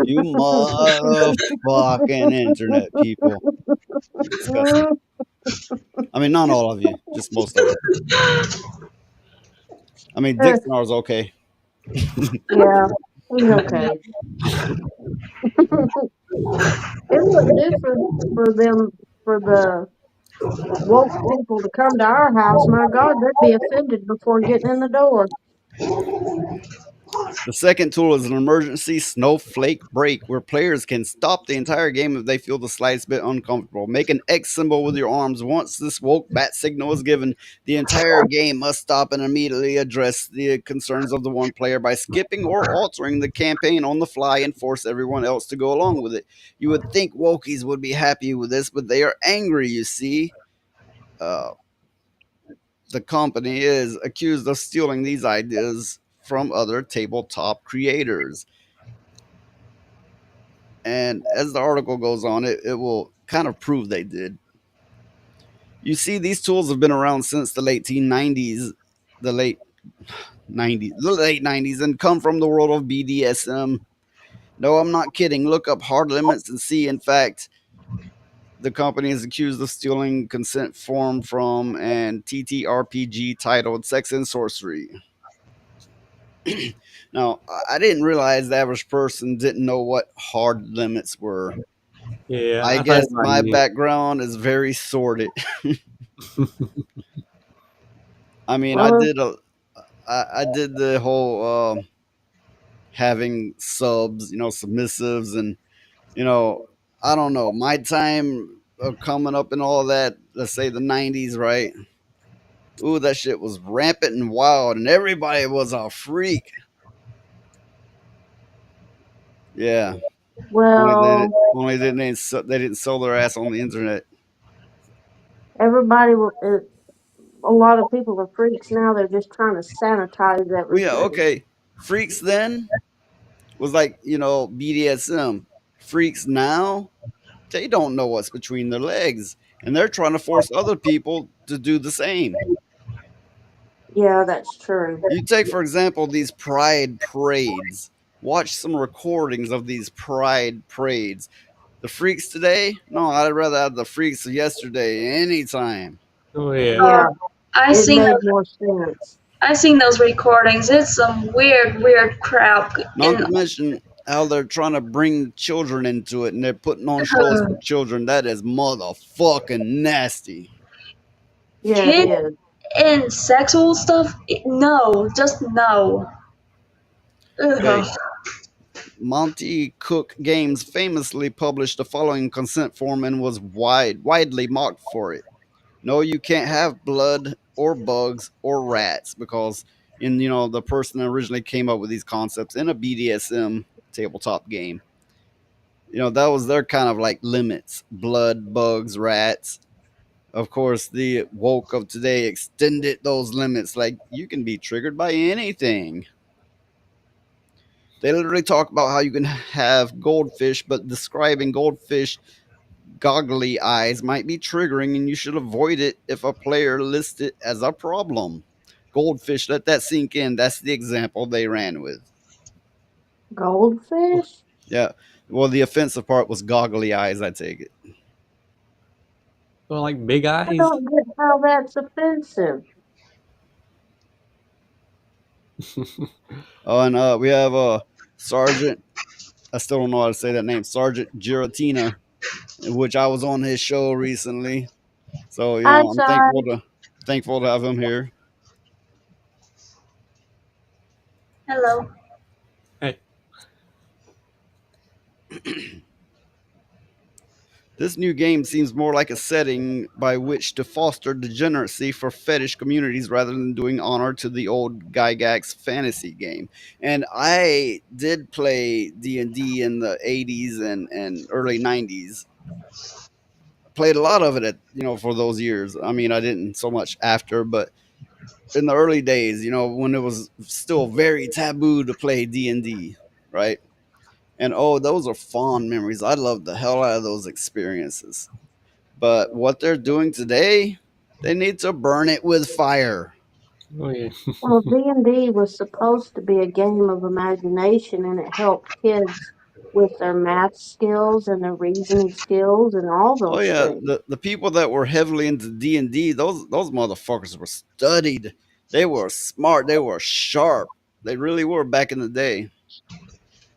S3: You motherfucking internet people. Disgusting. I mean, not all of you, just most of you. I mean, Dixnar's okay.
S7: Yeah, he's okay. It would do for the woke people to come to our house. My God, they'd be offended before getting in the door.
S3: The second tool is an emergency snowflake break, where players can stop the entire game if they feel the slightest bit uncomfortable. Make an X symbol with your arms. Once this woke bat signal is given, the entire game must stop and immediately address the concerns of the one player by skipping or altering the campaign on the fly and force everyone else to go along with it. You would think wokies would be happy with this, but they are angry, you see. The company is accused of stealing these ideas from other tabletop creators. And as the article goes on, it will kind of prove they did. You see, these tools have been around since the late 90s, and come from the world of BDSM. No, I'm not kidding. Look up hard limits and see, in fact, the company is accused of stealing consent form from an TTRPG titled Sex and Sorcery. Now, I didn't realize the average person didn't know what hard limits were.
S1: Yeah,
S3: I guess my background is very sordid. I mean, I did the whole having subs, submissives, and I don't know. My time of coming up and all that, let's say the 90s, right? Ooh, that shit was rampant and wild, and everybody was a freak. Yeah.
S7: Well,
S3: only they didn't sell their ass on the internet.
S7: Everybody, a lot of people are freaks now. They're just trying to sanitize everything.
S3: Well, yeah, okay. Freaks then, was like, BDSM. Freaks now, they don't know what's between their legs, and they're trying to force other people to do the same.
S7: Yeah, that's true.
S3: You take, for example, these pride parades. Watch some recordings of these pride parades. The freaks today? No, I'd rather have the freaks of yesterday anytime.
S1: Oh yeah.
S7: Yeah,
S8: I
S7: it
S8: seen
S7: made
S8: those,
S7: more sense.
S8: I seen those recordings. It's some weird crap.
S3: Not
S8: And
S3: to mention how they're trying to bring children into it and they're putting on shows for children. That is motherfucking nasty.
S7: Yeah, it
S8: kids
S7: is.
S8: and sexual stuff. No, just no.
S3: Okay.
S8: Ugh.
S3: Monty Cook Games famously published the following consent form and was widely mocked for it. No, you can't have blood or bugs or rats because the person that originally came up with these concepts in a BDSM tabletop game. That was their kind of like limits: blood, bugs, rats. Of course, the woke of today extended those limits. Like, you can be triggered by anything. They literally talk about how you can have goldfish, but describing goldfish goggly eyes might be triggering and you should avoid it if a player lists it as a problem. Goldfish, let that sink in. That's the example they ran with.
S7: Goldfish?
S3: Yeah. Well, the offensive part was goggly eyes, I take it.
S1: Well, like big
S7: I
S1: eyes.
S7: don't get how that's offensive.
S3: Oh, and we have Sergeant. I still don't know how to say that name. Sergeant Giratina, which I was on his show recently. So
S7: Hi,
S3: I'm thankful to have him here.
S8: Hello.
S1: Hey.
S3: This new game seems more like a setting by which to foster degeneracy for fetish communities rather than doing honor to the old Gygax fantasy game. And I did play D&D in the 80s and early 90s. Played a lot of it for those years. I mean, I didn't so much after, but in the early days, when it was still very taboo to play D&D, right? And those are fond memories. I love the hell out of those experiences. But what they're doing today, they need to burn it with fire.
S1: Oh yeah.
S7: Well, D&D was supposed to be a game of imagination, and it helped kids with their math skills and their reasoning skills and all
S3: Oh
S7: those
S3: yeah,
S7: things.
S3: the people that were heavily into D&D, those motherfuckers were studied. They were smart. They were sharp. They really were back in the day.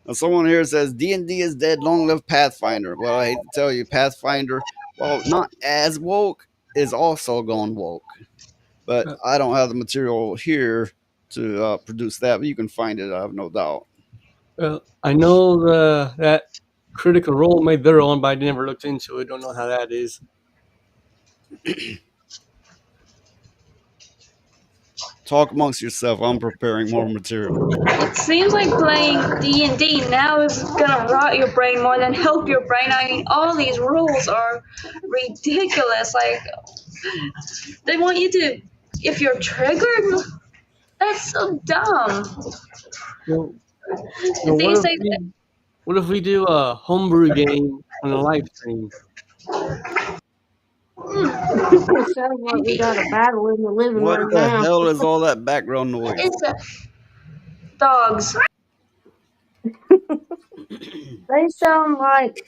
S3: Now, someone here says D&D is dead. Long live Pathfinder. Well, I hate to tell you, Pathfinder, well, not as woke, is also gone woke. But I don't have the material here to produce that. But you can find it. I have no doubt.
S1: Well, I know that Critical Role made their own, but I never looked into it. Don't know how that is.
S3: Talk amongst yourself. I'm preparing more material.
S8: It seems like playing D&D now is gonna rot your brain more than help your brain. I mean, all these rules are ridiculous. Like, they want you to, if you're triggered, that's so dumb.
S1: Well, what if we do a homebrew game on a live stream?
S7: It sounds like we got a battle in the living room
S3: What the
S7: now.
S3: hell is all that background noise?
S8: It's dogs.
S7: They sound like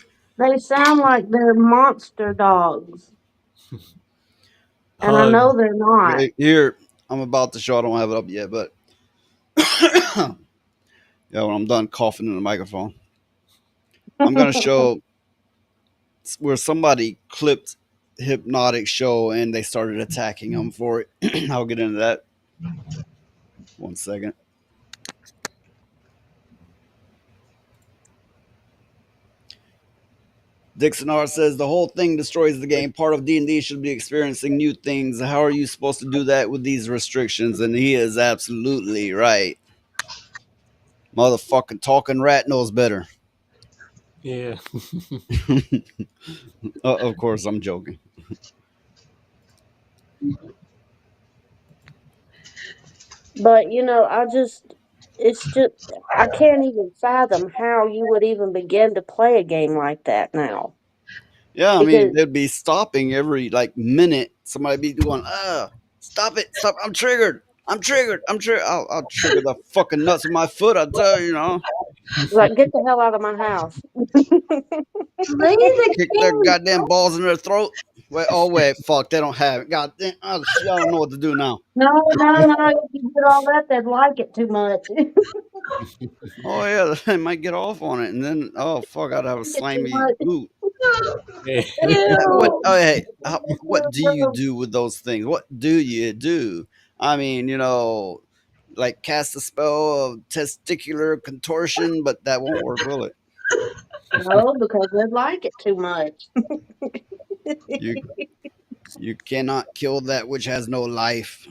S7: they're monster dogs. And I know they're not.
S3: Okay, here, I'm about to show. I don't have it up yet, but yeah, when I'm done coughing in the microphone, I'm gonna show where somebody clipped Hypnotic Show and they started attacking him for it. I'll get into that. 1 second. Dixon R says the whole thing destroys the game. Part of D&D should be experiencing new things. How are you supposed to do that with these restrictions? And he is absolutely right. Motherfucking talking rat knows better.
S1: Yeah.
S3: Of course, I'm joking.
S7: But it's just I can't even fathom how you would even begin to play a game like that now.
S3: Yeah, I mean,
S7: Because
S3: they'd be stopping every like minute. Somebody be going, stop it, stop! I'm triggered. I'm triggered. I'm triggered. I'll trigger the fucking nuts with my foot. I tell you, you know,
S7: like, get the hell out of my house.
S8: Play the
S3: kick their
S8: game.
S3: goddamn balls in their throat. Wait, oh wait, fuck, they don't have it. God damn, oh shit, I don't know what to do now.
S7: No, no, no. If you did all that, they'd like it too much.
S3: Oh yeah, they might get off on it, and then oh fuck, I'd have a
S7: Get too
S3: slimy
S7: much.
S3: boot.
S1: Yeah.
S3: What?
S8: Ew.
S3: Oh hey, what do you do with those things? What do you do? I mean, you know, like cast a spell of testicular contortion, but that won't work, will it?
S7: No, because they'd like it too much.
S3: You you cannot kill that which has no life.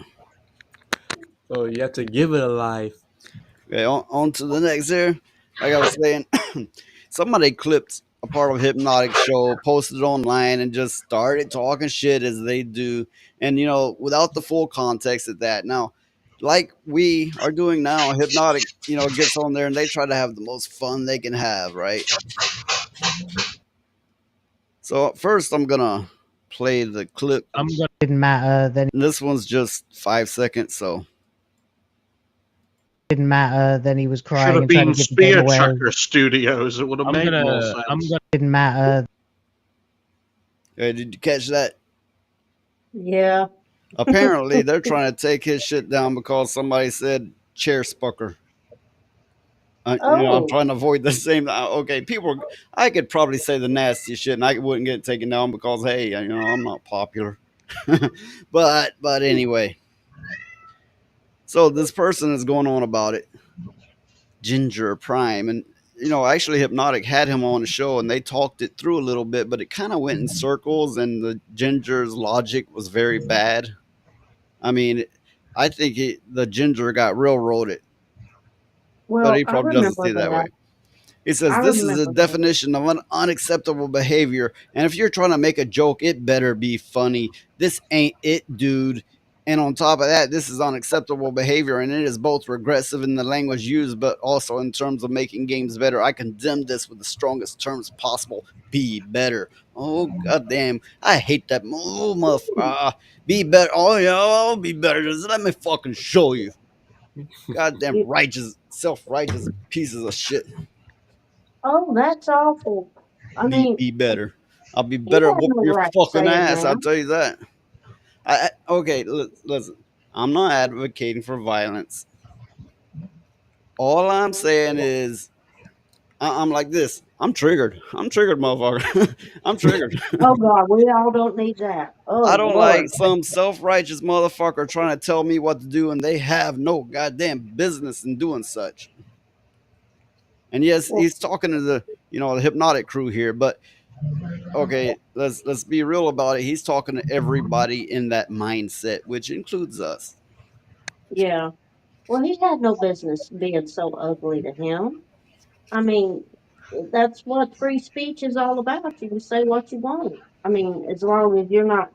S1: So you have to give it a life.
S3: Okay, on to the next here. Like I was saying, somebody clipped a part of Hypnotic show, posted it online, and just started talking shit as they do, and you know, without the full context of that. Now, like we are doing now, Hypnotic, you know, gets on there and they try to have the most fun they can have, right? So first, I'm gonna play the clip.
S11: Didn't matter. Then
S3: And this one's just 5 seconds, so
S11: didn't matter. Then he was
S5: Should
S11: crying
S5: have
S11: and trying
S5: been
S11: to get the game
S5: Spear
S11: away.
S5: Chucker Studios. It would have made more sense.
S11: Didn't matter.
S3: did you catch that?
S7: Yeah.
S3: Apparently, they're trying to take his shit down because somebody said chair spucker. You know, I'm
S7: Oh.
S3: trying to avoid the same. Okay, people, I could probably say the nastiest shit and I wouldn't get taken down because, hey, you know, I'm not popular. but anyway, so this person is going on about it, Ginger Prime, and you know, actually, Hypnotic had him on the show and they talked it through a little bit, but it kind of went in circles, and the Ginger's logic was very bad. I mean, I think the Ginger got railroaded, but
S7: Well,
S3: he
S7: I
S3: probably doesn't
S7: remember
S3: see it that way.
S7: that.
S3: It says
S7: I
S3: this is a
S7: remember that.
S3: definition of an unacceptable behavior, and if you're trying to make a joke, it better be funny. This ain't it, dude. And on top of that, this is unacceptable behavior, and it is both regressive in the language used, but also in terms of making games better. I condemn this with the strongest terms possible. Be better. Oh goddamn! I hate that. Oh motherfucker. Be better. Oh yeah, I'll be better. Just let me fucking show you. Goddamn
S7: You-
S3: righteous, self-righteous pieces of shit.
S7: Oh, that's awful. I mean,
S3: Be better. I'll be
S7: you
S3: better at
S7: have
S3: whooping
S7: no
S3: your
S7: right
S3: fucking
S7: saying
S3: ass. I'll
S7: that.
S3: tell you that. Okay, listen. I'm not advocating for violence. All I'm saying is, I'm like this. I'm triggered. I'm triggered, motherfucker. I'm triggered.
S7: Oh God, we all don't need that. Oh
S3: I don't like
S7: Lord.
S3: some self-righteous motherfucker trying to tell me what to do, and they have no goddamn business in doing such. And yes,
S7: Well,
S3: he's talking to the the Hypnotic crew here, but okay, let's be real about it. He's talking to everybody in that mindset, which includes us.
S7: yeah. Well, he had no business being so ugly to him. I mean, that's what free speech is all about. You can say what you want. I mean, as long as you're not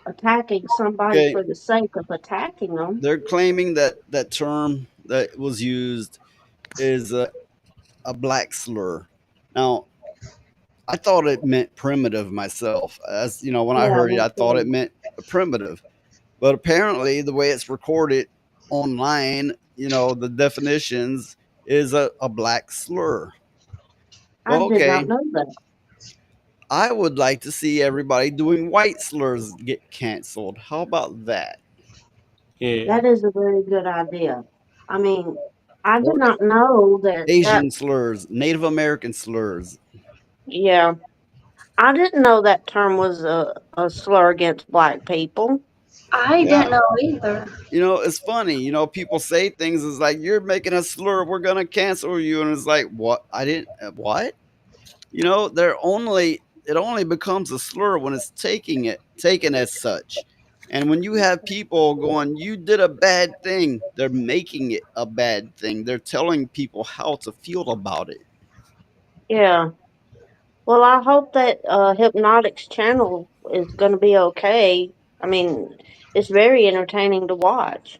S7: attacking somebody
S3: Okay,
S7: for the sake of attacking them.
S3: they're claiming that that term that was used is a black slur. Now, I thought it meant primitive myself. As you know, when I
S7: Yeah,
S3: heard it,
S7: me
S3: I thought it
S7: too.
S3: meant primitive. But apparently, the way it's recorded online, the definitions is a black slur.
S7: I
S3: Well,
S7: did not
S3: okay,
S7: know that.
S3: I would like to see everybody doing white slurs get canceled. How about that?
S1: Yeah.
S7: That is a very good idea. I mean, I did
S3: Or
S7: not know that.
S3: Asian slurs, Native American slurs.
S7: Yeah, I didn't know that term was a slur against black people.
S8: I
S3: Yeah.
S8: didn't know either.
S3: It's funny. People say things it's like, you're making a slur, we're going to cancel you. And it's like, what? I didn't, what? It only becomes a slur when it's taken as such. And when you have people going, you did a bad thing, they're making it a bad thing. They're telling people how to feel about it.
S7: Yeah. Well, I hope that Hypnotic's channel is going to be okay. I mean, it's very entertaining to watch.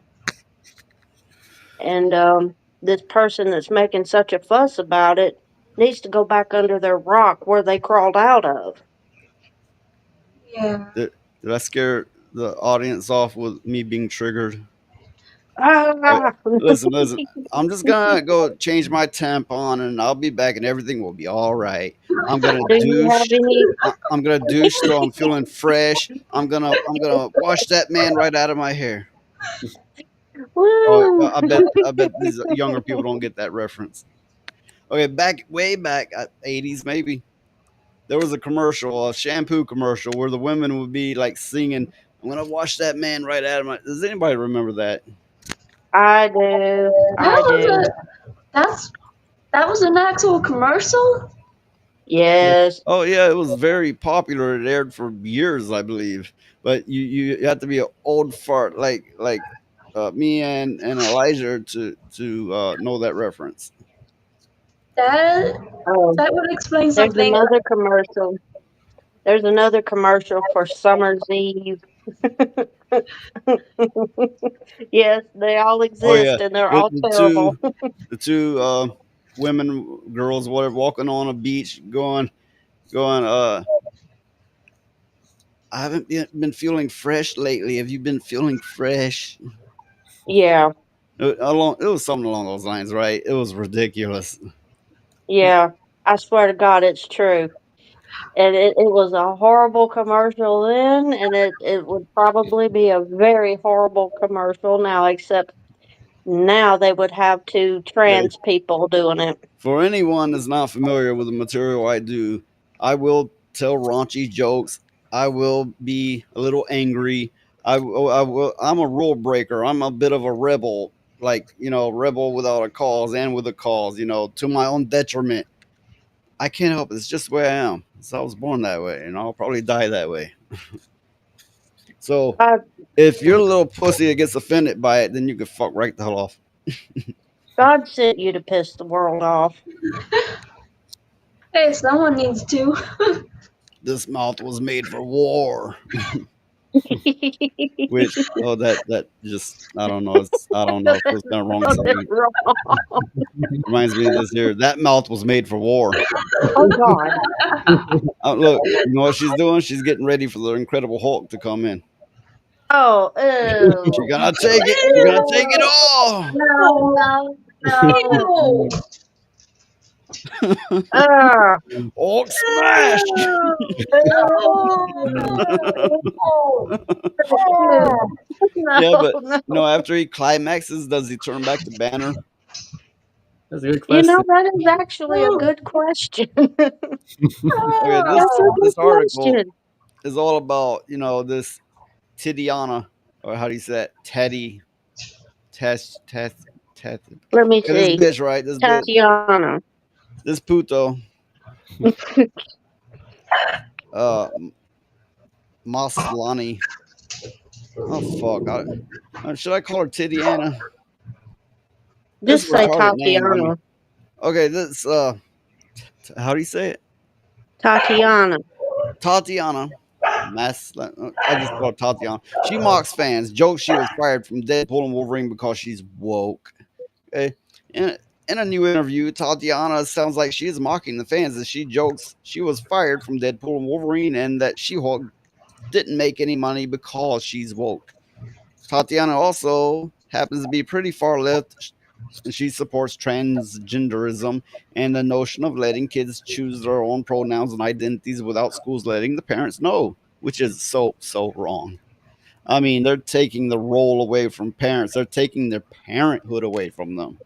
S7: And this person that's making such a fuss about it needs to go back under their rock where they crawled out of.
S8: Yeah.
S3: Did I scare the audience off with me being triggered?
S7: Ah!
S3: Listen. I'm just gonna go change my tampon, and I'll be back, and everything will be all right. I'm gonna
S7: Do you have
S3: douche.
S7: any?
S3: I'm gonna douche, so I'm feeling fresh. I'm gonna wash that man right out of my hair. Oh,
S7: Woo!
S3: I bet these younger people don't get that reference. Okay, way back, 80s maybe. There was a commercial, a shampoo commercial, where the women would be like singing, "I'm gonna wash that man right out of my." Does anybody remember that?
S7: I do.
S8: That was an actual commercial?
S7: Yes.
S3: Oh yeah, it was very popular. It aired for years, I believe. But you have to be an old fart like me and Elijah to know that reference.
S8: That would explain
S7: There's
S8: something.
S7: another commercial. There's another commercial for Summer's Eve. Yes, they all exist and they're all terrible.
S3: The two women, girls, whatever, walking on a beach, going. I haven't been feeling fresh lately. Have you been feeling fresh?
S7: Yeah.
S3: It was something along those lines, right? It was ridiculous.
S7: Yeah. I swear to God, it's true. And it was a horrible commercial then, and it would probably be a very horrible commercial now, except now they would have two trans people doing it.
S3: For anyone that's not familiar with the material I do, I will tell raunchy jokes. I will be a little angry. I'm a rule breaker. I'm a bit of a rebel, rebel without a cause and with a cause, to my own detriment. I can't help it. It's just the way I am. So I was born that way, and I'll probably die that way. So if you're a little pussy that gets offended by it, then you can fuck right the hell off.
S7: God sent you to piss the world off.
S8: Hey, someone needs to.
S3: This mouth was made for war. Which that just I don't know. I don't know if it's kind of wrong. Reminds me of this here. That mouth was made for war.
S7: Oh God!
S3: Look, you know what she's doing? She's getting ready for the Incredible Hulk to come in.
S7: Oh,
S3: you're gonna take it. You're gonna take it all.
S7: No.
S3: Hulk smash! Yeah, but after he climaxes, does he turn back to Banner?
S1: That's a good question.
S7: That is actually a good question.
S3: Okay, this article is all about this Titiana, or how do you say it? Teddy.
S7: Let me see.
S3: This bitch, right? This
S7: Tatiana.
S3: This puto. Maslany. Oh fuck! Should I call her Titiana?
S7: Just say Tatiana.
S3: Okay, this how do you say it?
S7: Tatiana.
S3: Tatiana. I just call her Tatiana. She mocks fans, jokes she was fired from Deadpool and Wolverine because she's woke. Okay, in a new interview, Tatiana sounds like she is mocking the fans as she jokes she was fired from Deadpool and Wolverine and that She-Hulk didn't make any money because she's woke. Tatiana also happens to be pretty far left, and she supports transgenderism and the notion of letting kids choose their own pronouns and identities without schools letting the parents know, which is so wrong. I mean, they're taking the role away from parents. They're taking their parenthood away from them.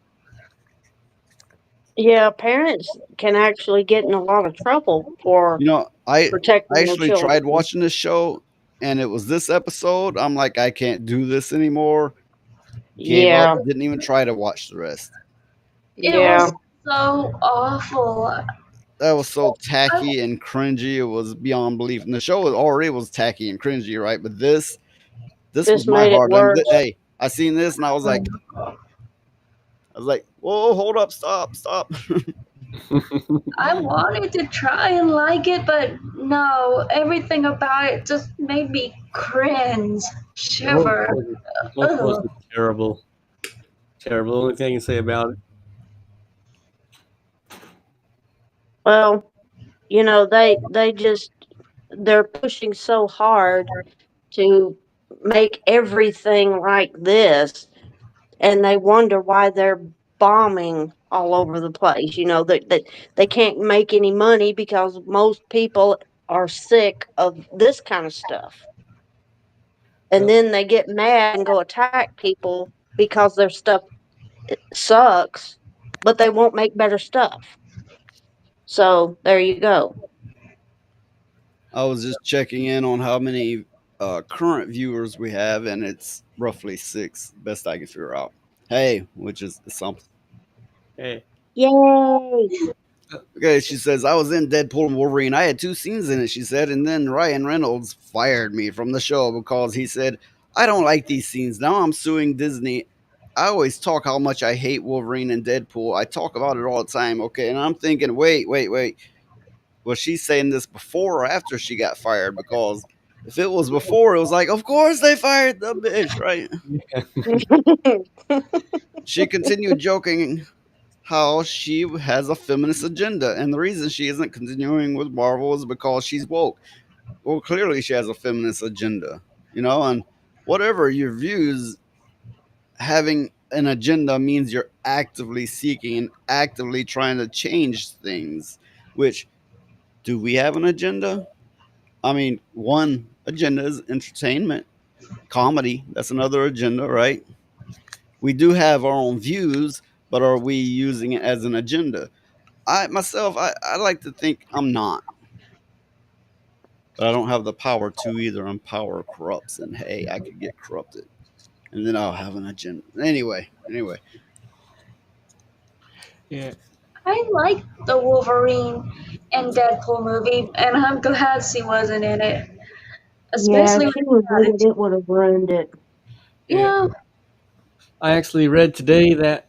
S7: Yeah, parents can actually get in a lot of trouble for protecting
S3: I
S7: their
S3: actually
S7: children.
S3: tried watching this show, and it was this episode. I'm like, I can't do this anymore. Gave up, didn't even try to watch the rest.
S8: It was so awful.
S3: That was so tacky and cringy. It was beyond belief. And the show already was tacky and cringy, right? But this was my heart. Hey, I seen this and I was like, whoa, hold up, stop.
S8: I wanted to try and like it, but no, everything about it just made me cringe, shiver.
S1: Terrible. The only thing I can say about it.
S7: Well, they're pushing so hard to make everything like this, and they wonder why they're bombing all over the place. That they can't make any money because most people are sick of this kind of stuff. And then they get mad and go attack people because their stuff sucks, but they won't make better stuff. So there you go.
S3: I was just checking in on how many current viewers we have, and it's roughly 6, best I can figure out. Hey, which is something.
S1: Hey.
S7: Yay!
S3: Okay, she says, I was in Deadpool and Wolverine. I had 2 scenes in it, she said, and then Ryan Reynolds fired me from the show because he said, I don't like these scenes. Now I'm suing Disney. I always talk how much I hate Wolverine and Deadpool. I talk about it all the time, okay? And I'm thinking, wait. Was she saying this before or after she got fired? Because if it was before, it was like, of course they fired the bitch, right? She continued joking how she has a feminist agenda, and the reason she isn't continuing with Marvel is because she's woke. Well, clearly she has a feminist agenda, and whatever your views, having an agenda means you're actively seeking and actively trying to change things. Which, do we have an agenda? I mean, one agenda is entertainment, comedy. That's another agenda, right? We do have our own views, but are we using it as an agenda? I like to think I'm not, but I don't have the power to either. And power corrupts, and hey, I could get corrupted, and then I'll have an agenda. Anyway.
S1: Yeah.
S8: I like the Wolverine and Deadpool movie, and I'm glad she wasn't in it. Especially
S7: if she was in it, it would have ruined it.
S8: Yeah.
S1: I actually read today that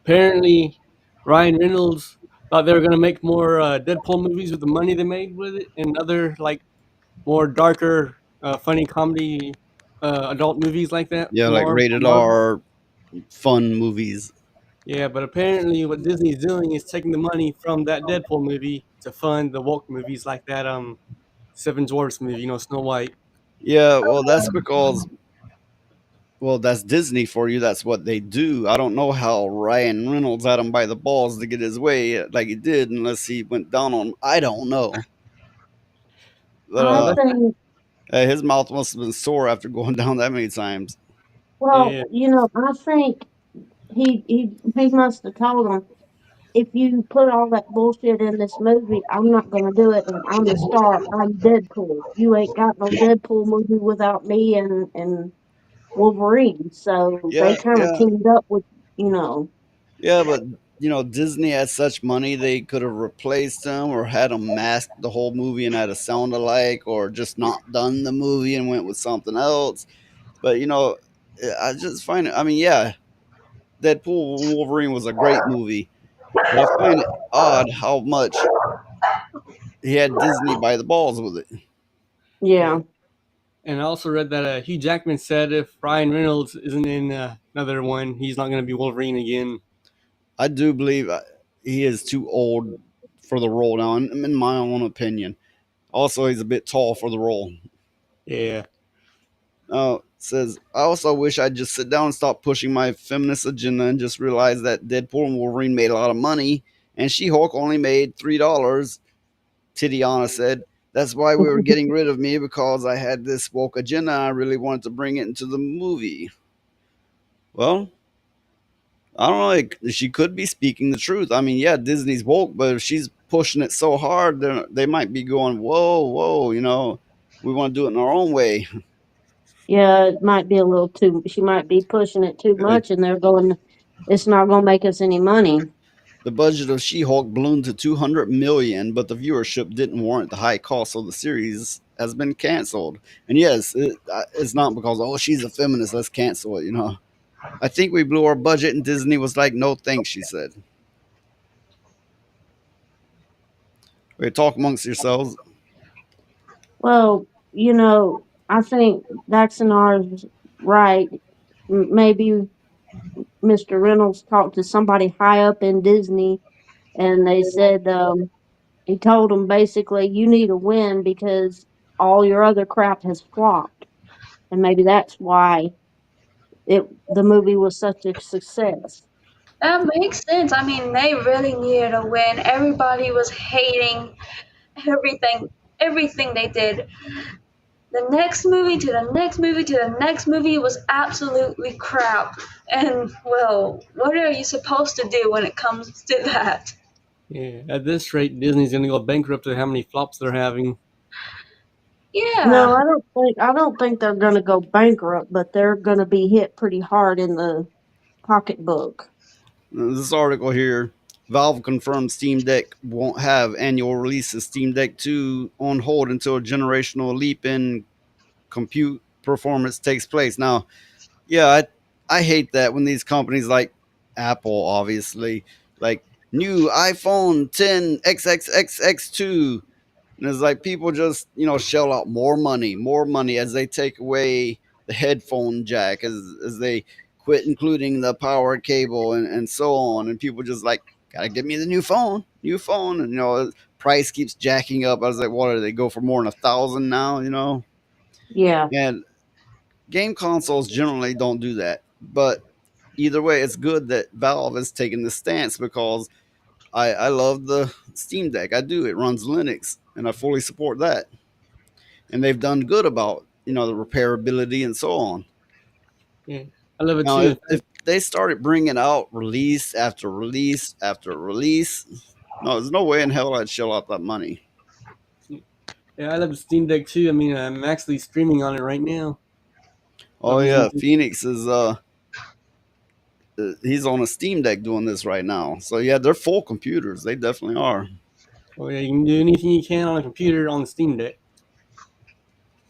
S1: apparently Ryan Reynolds thought they were going to make more Deadpool movies with the money they made with it, and other like more darker, funny comedy adult movies like that.
S3: Yeah, like rated R fun movies.
S1: Yeah, but apparently what Disney's doing is taking the money from that Deadpool movie to fund the woke movies like that Seven Dwarfs movie, Snow White.
S3: Yeah, well, that's because, that's Disney for you. That's what they do. I don't know how Ryan Reynolds had him by the balls to get his way like he did, unless he went down on him. I don't know. But his mouth must have been sore after going down that many times.
S7: Well, I think he must have told him, if you put all that bullshit in this movie, I'm not going to do it, and I'm the star. I'm Deadpool. You ain't got no Deadpool movie without me and Wolverine. So they kind of teamed up with.
S3: Yeah, but Disney had such money, they could have replaced him or had him mask the whole movie and had a sound alike, or just not done the movie and went with something else. But I just find it. I mean, yeah, Deadpool and Wolverine was a great movie, but I find it odd how much he had Disney by the balls with it.
S7: Yeah.
S1: And I also read that Hugh Jackman said if Ryan Reynolds isn't in another one, he's not going to be Wolverine again.
S3: I do believe he is too old for the role now, in my own opinion. Also, he's a bit tall for the role.
S1: Yeah.
S3: Says, I also wish I'd just sit down and stop pushing my feminist agenda and just realize that Deadpool and Wolverine made a lot of money and She-Hulk only made $3. Titiana said, that's why we were getting rid of me, because I had this woke agenda. I really wanted to bring it into the movie. Well, I don't know. Like, she could be speaking the truth. I mean, yeah, Disney's woke, but if she's pushing it so hard, they might be going, whoa, we want to do it in our own way.
S7: Yeah, it might be a little too. She might be pushing it too much, and they're going, it's not going to make us any money.
S3: The budget of She-Hulk ballooned to $200 million, but the viewership didn't warrant the high cost, so the series has been canceled. And yes, it's not because, she's a feminist, let's cancel it, I think we blew our budget, and Disney was like, no thanks, she said. Wait, talk amongst yourselves.
S7: Well, I think Daxonar's right. Maybe Mr. Reynolds talked to somebody high up in Disney and they said he told them basically you need to win because all your other crap has flopped, and maybe that's why the movie was such a success.
S8: That makes sense. I mean, they really needed a win. Everybody was hating everything they did. The next movie to the next movie to the next movie was absolutely crap. And, well, what are you supposed to do when it comes to that?
S1: Yeah, at this rate, Disney's gonna go bankrupt with how many flops they're having.
S8: Yeah.
S7: No, I don't think they're gonna go bankrupt, but they're gonna be hit pretty hard in the pocketbook.
S3: This article here, Valve confirmed Steam Deck won't have annual releases. Steam Deck 2 on hold until a generational leap in compute performance takes place. Now, yeah, I hate that when these companies like Apple, obviously, like new iPhone 10 XXXX2, and it's like people just shell out more money as they take away the headphone jack, as they quit including the power cable and so on, and people just like gotta give me the new phone, and price keeps jacking up. I was like, what, do they go for more than 1,000 now?
S7: Yeah.
S3: And game consoles generally don't do that, but either way, it's good that Valve is taking this stance because I love the Steam Deck. I do. It runs Linux, and I fully support that. And they've done good about the repairability and so on.
S1: Yeah, I love it
S3: Now,
S1: too.
S3: if they started bringing out release after release after release, no, there's no way in hell I'd shell out that money.
S1: Yeah, I love the Steam Deck too. I mean, I'm actually streaming on it right now.
S3: Oh yeah, Phoenix is he's on a Steam Deck doing this right now. So yeah, they're full computers. They definitely are.
S1: Oh yeah, you can do anything you can on a computer on the Steam Deck.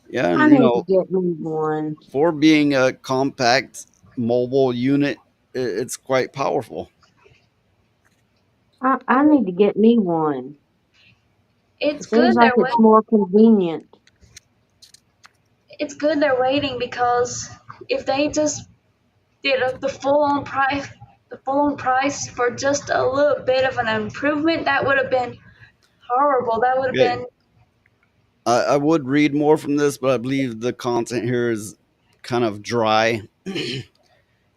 S3: Yeah,
S7: I
S3: and
S7: need to get me one.
S3: for being a compact mobile unit, it's quite powerful.
S7: I need to get me one.
S8: It's
S7: It
S8: good
S7: seems like
S8: they're
S7: it's more convenient.
S8: It's good they're waiting because if they just did the full-on price for just a little bit of an improvement, that would have been horrible. That would have
S3: Okay.
S8: been.
S3: I would read more from this, but I believe the content here is kind of dry.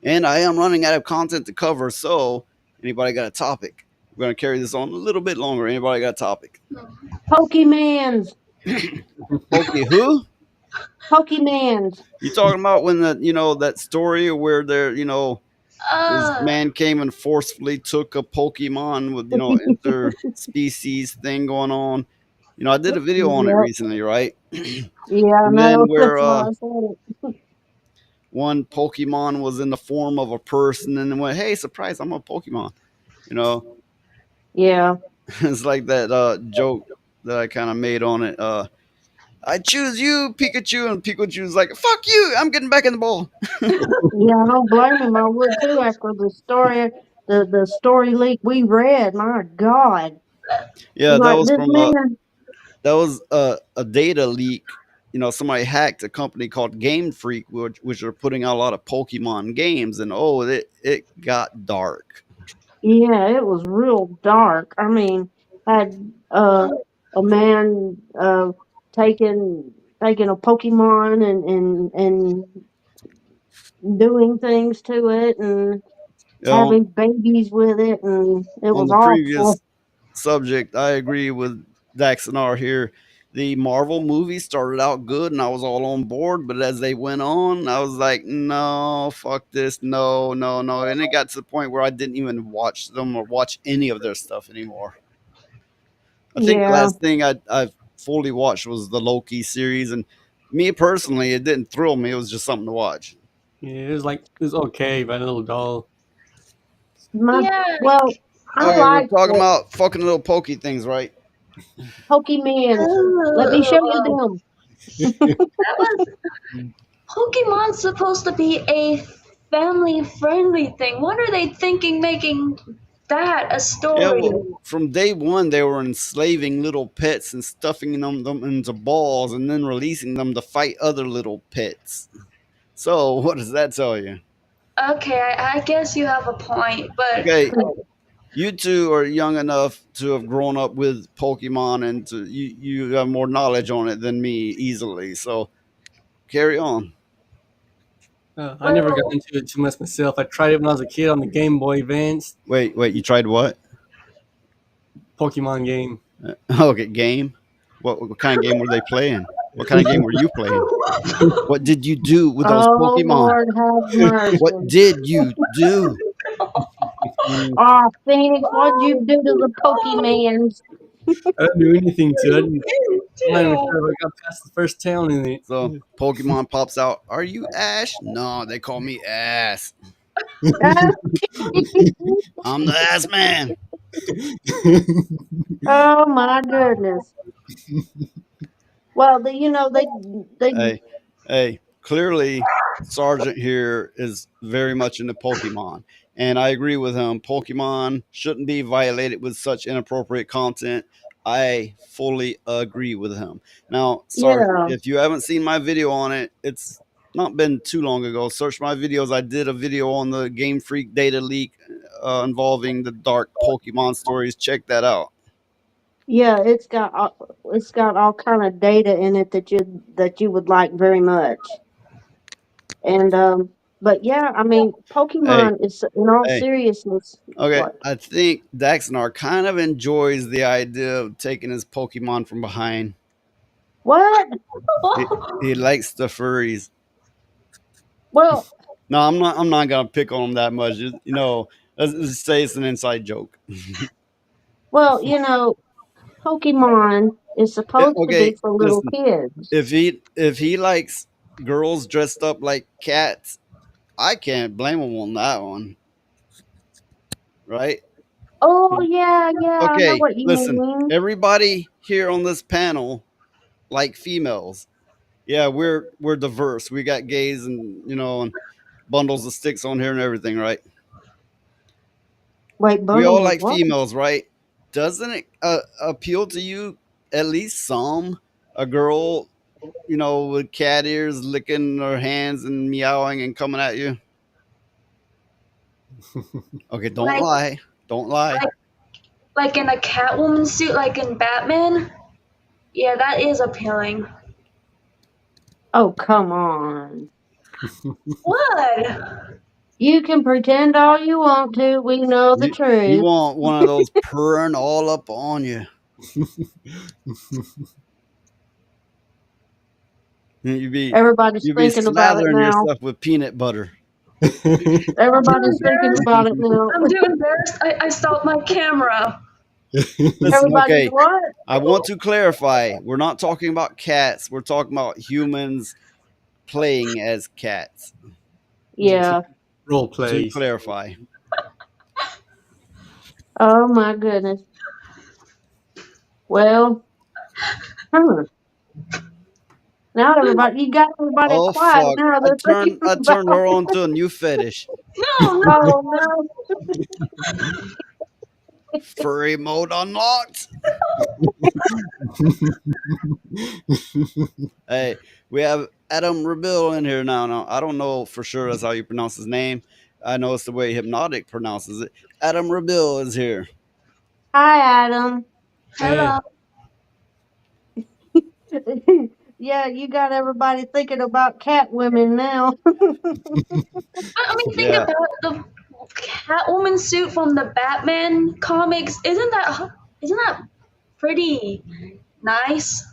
S3: And I am running out of content to cover, so anybody got a topic? We're going to carry this on a little bit longer. Anybody got a topic?
S7: Pokemans.
S3: Who?
S7: Pokemans.
S3: You talking about when that story where this man came and forcefully took a Pokemon with interspecies thing going on. I did a video on it recently, right?
S7: Yeah, I
S3: And
S7: know.
S3: then where
S7: That's why I said it.
S3: one Pokemon was in the form of a person and then went, "Hey, surprise, I'm a Pokemon."
S7: Yeah.
S3: It's like that joke that I kind of made on it. I choose you, Pikachu, and Pikachu's like, "Fuck you, I'm getting back in the ball."
S7: Yeah, I don't blame him. I would too after the story leak we read. My God.
S3: Yeah, that
S7: Like
S3: was
S7: this
S3: from
S7: man.
S3: that was a data leak. Somebody hacked a company called Game Freak, which are putting out a lot of Pokemon games, and it got dark.
S7: Yeah, it was real dark. I mean, had a man taking a Pokemon and doing things to it and having babies with it, and it
S3: On
S7: was
S3: the previous
S7: awful.
S3: subject, I agree with Daxonar here. The Marvel movies started out good and I was all on board, but as they went on, I was like, no, fuck this, no, no, no. And it got to the point where I didn't even watch them or watch any of their stuff anymore. I think the
S7: Yeah.
S3: last thing I fully watched was the Loki series, and me personally, it didn't thrill me. It was just something to watch.
S1: Yeah, it was okay, but a little dull.
S7: Well, I
S3: Okay, we're
S7: like
S3: talking about fucking little pokey things, right?
S7: Pokemans. Let me show you them.
S8: That was Pokemon's supposed to be a family-friendly thing. What are they thinking making that a story?
S3: Yeah, well, from day one, they were enslaving little pets and stuffing them into balls and then releasing them to fight other little pets. So, what does that tell you?
S8: Okay, I guess you have a point, but
S3: Okay, you two are young enough to have grown up with Pokemon, and you have more knowledge on it than me easily. So carry on.
S1: I never got into it too much myself. I tried it when I was a kid on the Game Boy Advance.
S3: Wait, you tried what?
S1: Pokemon game.
S3: Okay, game. What kind of game were they playing? What kind of game were you playing? What did you do with those Pokemon?
S7: Lord have mercy.
S3: What did you do?
S7: Oh, Phoenix, what'd you do to the Pokemans?
S1: I didn't do anything to it. I'm not even sure if I got past the first town in it.
S3: So Pokemon pops out. Are you Ash? No, they call me Ass. I'm the Ass Man.
S7: Oh my goodness. Well, they
S3: Hey, clearly Sergeant here is very much into Pokemon. And I agree with him. Pokemon shouldn't be violated with such inappropriate content. I fully agree with him. Now, Sergeant,
S7: Yeah.
S3: if you haven't seen my video on it, it's not been too long ago. Search my videos. I did a video on the Game Freak data leak involving the dark Pokemon stories. Check that out.
S7: Yeah, it's got all kind of data in it that you would like very much. And but yeah, I mean,
S3: Hey,
S7: Pokemon is, in all
S3: hey.
S7: seriousness,
S3: Okay,
S7: what?
S3: I think Daxnar kind of enjoys the idea of taking his Pokemon from behind.
S7: What?
S3: He likes the furries.
S7: Well,
S3: No, I'm not gonna pick on him that much. You know, let's just say it's an inside joke.
S7: well, Pokemon is supposed to be
S3: Okay,
S7: for little
S3: listen.
S7: kids.
S3: If he likes girls dressed up like cats, I can't blame him on that one, right?
S7: Oh yeah, I know
S3: Okay,
S7: what you
S3: listen.
S7: mean.
S3: Everybody here on this panel like females. Yeah, we're diverse. We got gays and and bundles of sticks on here and everything, right?
S7: Wait,
S3: We all
S7: bundles of
S3: like
S7: what?
S3: females, right? Doesn't it appeal to you at least some? A girl, with cat ears licking her hands and meowing and coming at you. Okay, don't lie. Don't lie.
S8: Like in a Catwoman suit, like in Batman. Yeah, that is appealing.
S7: Oh, come on.
S8: What?
S7: You can pretend all you want to. We know the
S3: You
S7: truth.
S3: want one of those purring all up on you.
S7: Everybody's
S3: You be
S7: thinking about it
S3: slathering
S7: now.
S3: yourself with peanut butter.
S7: Everybody's thinking about it now.
S8: I'm too embarrassed. I stopped my camera.
S3: Listen,
S7: Everybody's
S3: okay.
S7: what?
S3: I want to clarify. We're not talking about cats. We're talking about humans playing as cats.
S7: Yeah.
S1: Role
S3: To
S1: plays.
S3: clarify.
S7: Oh my goodness. Well, now you got everybody
S3: Oh
S7: quiet
S3: fuck!
S7: now.
S3: I
S7: They're thinking
S3: turned her
S7: about
S3: on to a new fetish.
S8: No.
S7: Oh no.
S3: Furry mode unlocked. Hey, we have Adam Rebill in here now. Now I don't know for sure that's how you pronounce his name. I know it's the way Hypnotic pronounces it. Adam Rebill is here.
S7: Hi, Adam.
S8: Hello.
S7: Yeah, you got everybody thinking about cat women now.
S8: I mean, think about the Catwoman suit from the Batman comics. Isn't that pretty nice?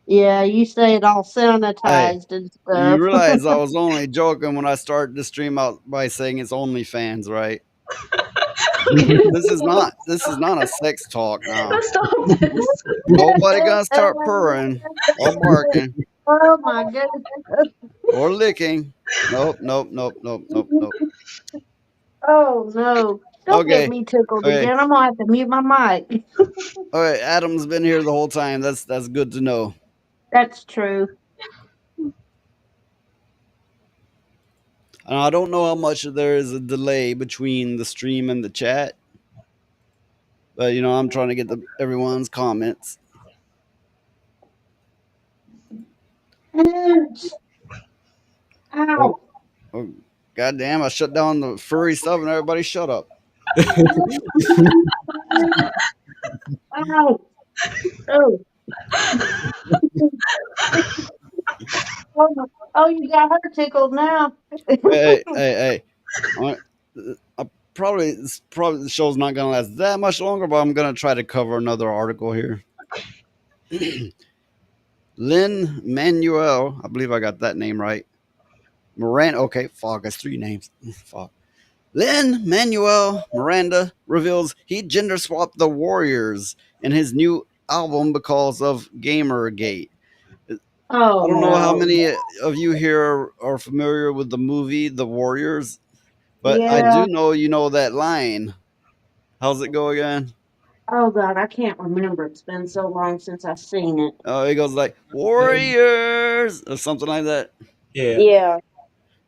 S7: Yeah, you say it all sanitized
S3: Hey,
S7: and stuff.
S3: you realize I was only joking when I started the stream out by saying it's OnlyFans, right? This is not a sex talk now.
S8: Stop this.
S3: Nobody gonna start purring or barking
S7: Oh my goodness.
S3: or licking. Nope.
S7: Oh no. Don't
S3: Okay.
S7: get me tickled
S3: Okay.
S7: again. I'm gonna have to mute my mic.
S3: All right, Adam's been here the whole time. That's good to know.
S7: That's true.
S3: I don't know how much there is a delay between the stream and the chat, but I'm trying to get everyone's comments.
S7: Ow.
S3: Oh, goddamn! I shut down the furry stuff and everybody shut up.
S7: Oh, oh. Oh, you got her tickled now.
S3: Hey. Probably the show's not gonna last that much longer, but I'm gonna try to cover another article here. Lynn Manuel, I believe I got that name right. Miranda, okay, fuck, that's 3 names. Fuck. Lynn Manuel Miranda reveals he gender swapped the Warriors in his new album because of Gamergate.
S7: Oh,
S3: I don't know how
S7: no.
S3: many of you here are familiar with the movie The Warriors, but I
S7: Yeah.
S3: do know you know that line. How's it go again?
S7: Oh, God, I can't remember. It's been so long since I've seen it.
S3: Oh, it goes like Warriors or something like that.
S7: Yeah.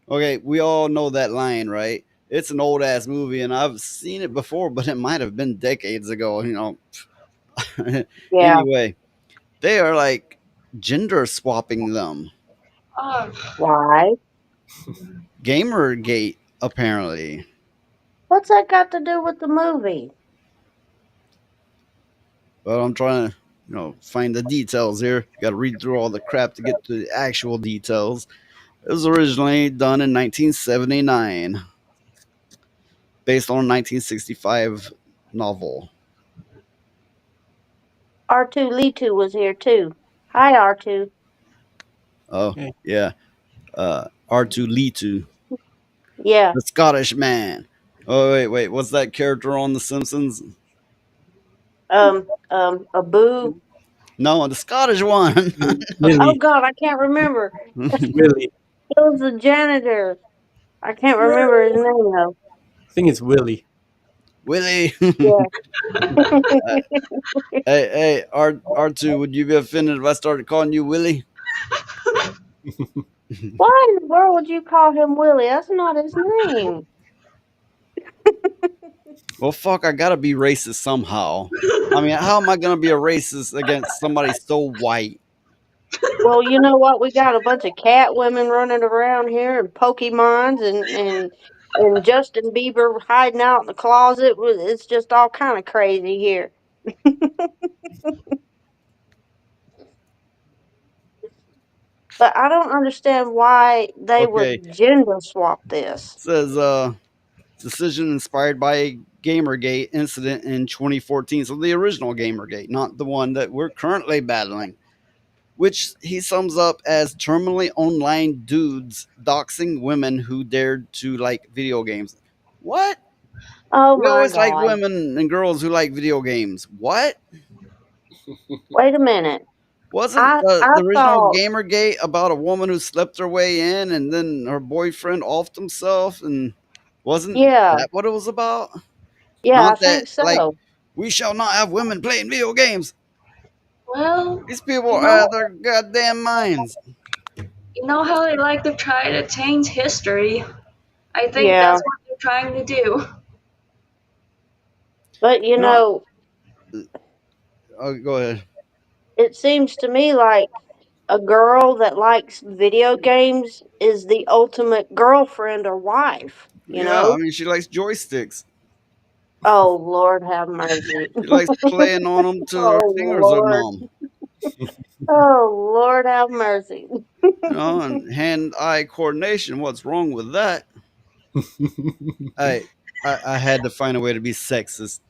S3: Okay, we all know that line, right? It's an old ass movie, and I've seen it before, but it might have been decades ago.
S7: Yeah.
S3: Anyway, they are like gender swapping them.
S7: Why?
S3: Gamergate, apparently.
S7: What's that got to do with the movie?
S3: But I'm trying to, find the details here. Got to read through all the crap to get to the actual details. It was originally done in 1979, based on a 1965 novel.
S7: R2 Litu was here too. Hi, R2.
S3: Oh, yeah. R2 Litu.
S7: Yeah.
S3: The Scottish man. Oh, wait. What's that character on The Simpsons?
S7: Abu.
S3: No, the Scottish one.
S7: Oh, God, I can't remember.
S1: Willie.
S7: It was the janitor. I can't remember his name, though.
S1: I think it's Willie.
S3: Willie.
S7: Yeah.
S3: Hey, R2, would you be offended if I started calling you Willie?
S7: Why in the world would you call him Willie? That's not his name.
S3: Well, fuck, I gotta be racist somehow. I mean, how am I gonna be a racist against somebody so white?
S7: Well, you know what? We got a bunch of cat women running around here and Pokemons and Justin Bieber hiding out in the closet. It's just all kind of crazy here. But I don't understand why they
S3: Okay.
S7: would gender swap this.
S3: It says decision inspired by a Gamergate incident in 2014. So the original Gamergate, not the one that we're currently battling, which he sums up as terminally online dudes doxing women who dared to like video games. What?
S7: Oh
S3: We
S7: my
S3: always like
S7: God.
S3: women and girls who like video games. What?
S7: Wait a minute.
S3: Wasn't
S7: I
S3: the original
S7: thought,
S3: Gamergate about a woman who slept her way in and then her boyfriend offed himself? And wasn't
S7: yeah,
S3: that what it was about?
S7: I
S3: Not that,
S7: think
S3: like,
S7: so.
S3: we shall not have women playing video games.
S8: Well,
S3: These people
S8: you
S3: are
S8: know,
S3: out of their goddamn minds.
S8: you know how they like to try to change history. I think
S7: Yeah.
S8: that's what they're trying to do.
S7: But you know,
S3: Oh, go ahead.
S7: it seems to me like a girl that likes video games is the ultimate girlfriend or wife, you
S3: Yeah,
S7: know?
S3: I mean, she likes joysticks.
S7: Oh, Lord have mercy.
S3: She likes playing on them till her
S7: Oh,
S3: fingers are
S7: Lord.
S3: numb.
S7: Oh, Lord have mercy.
S3: And hand-eye coordination. What's wrong with that? I had to find a way to be sexist.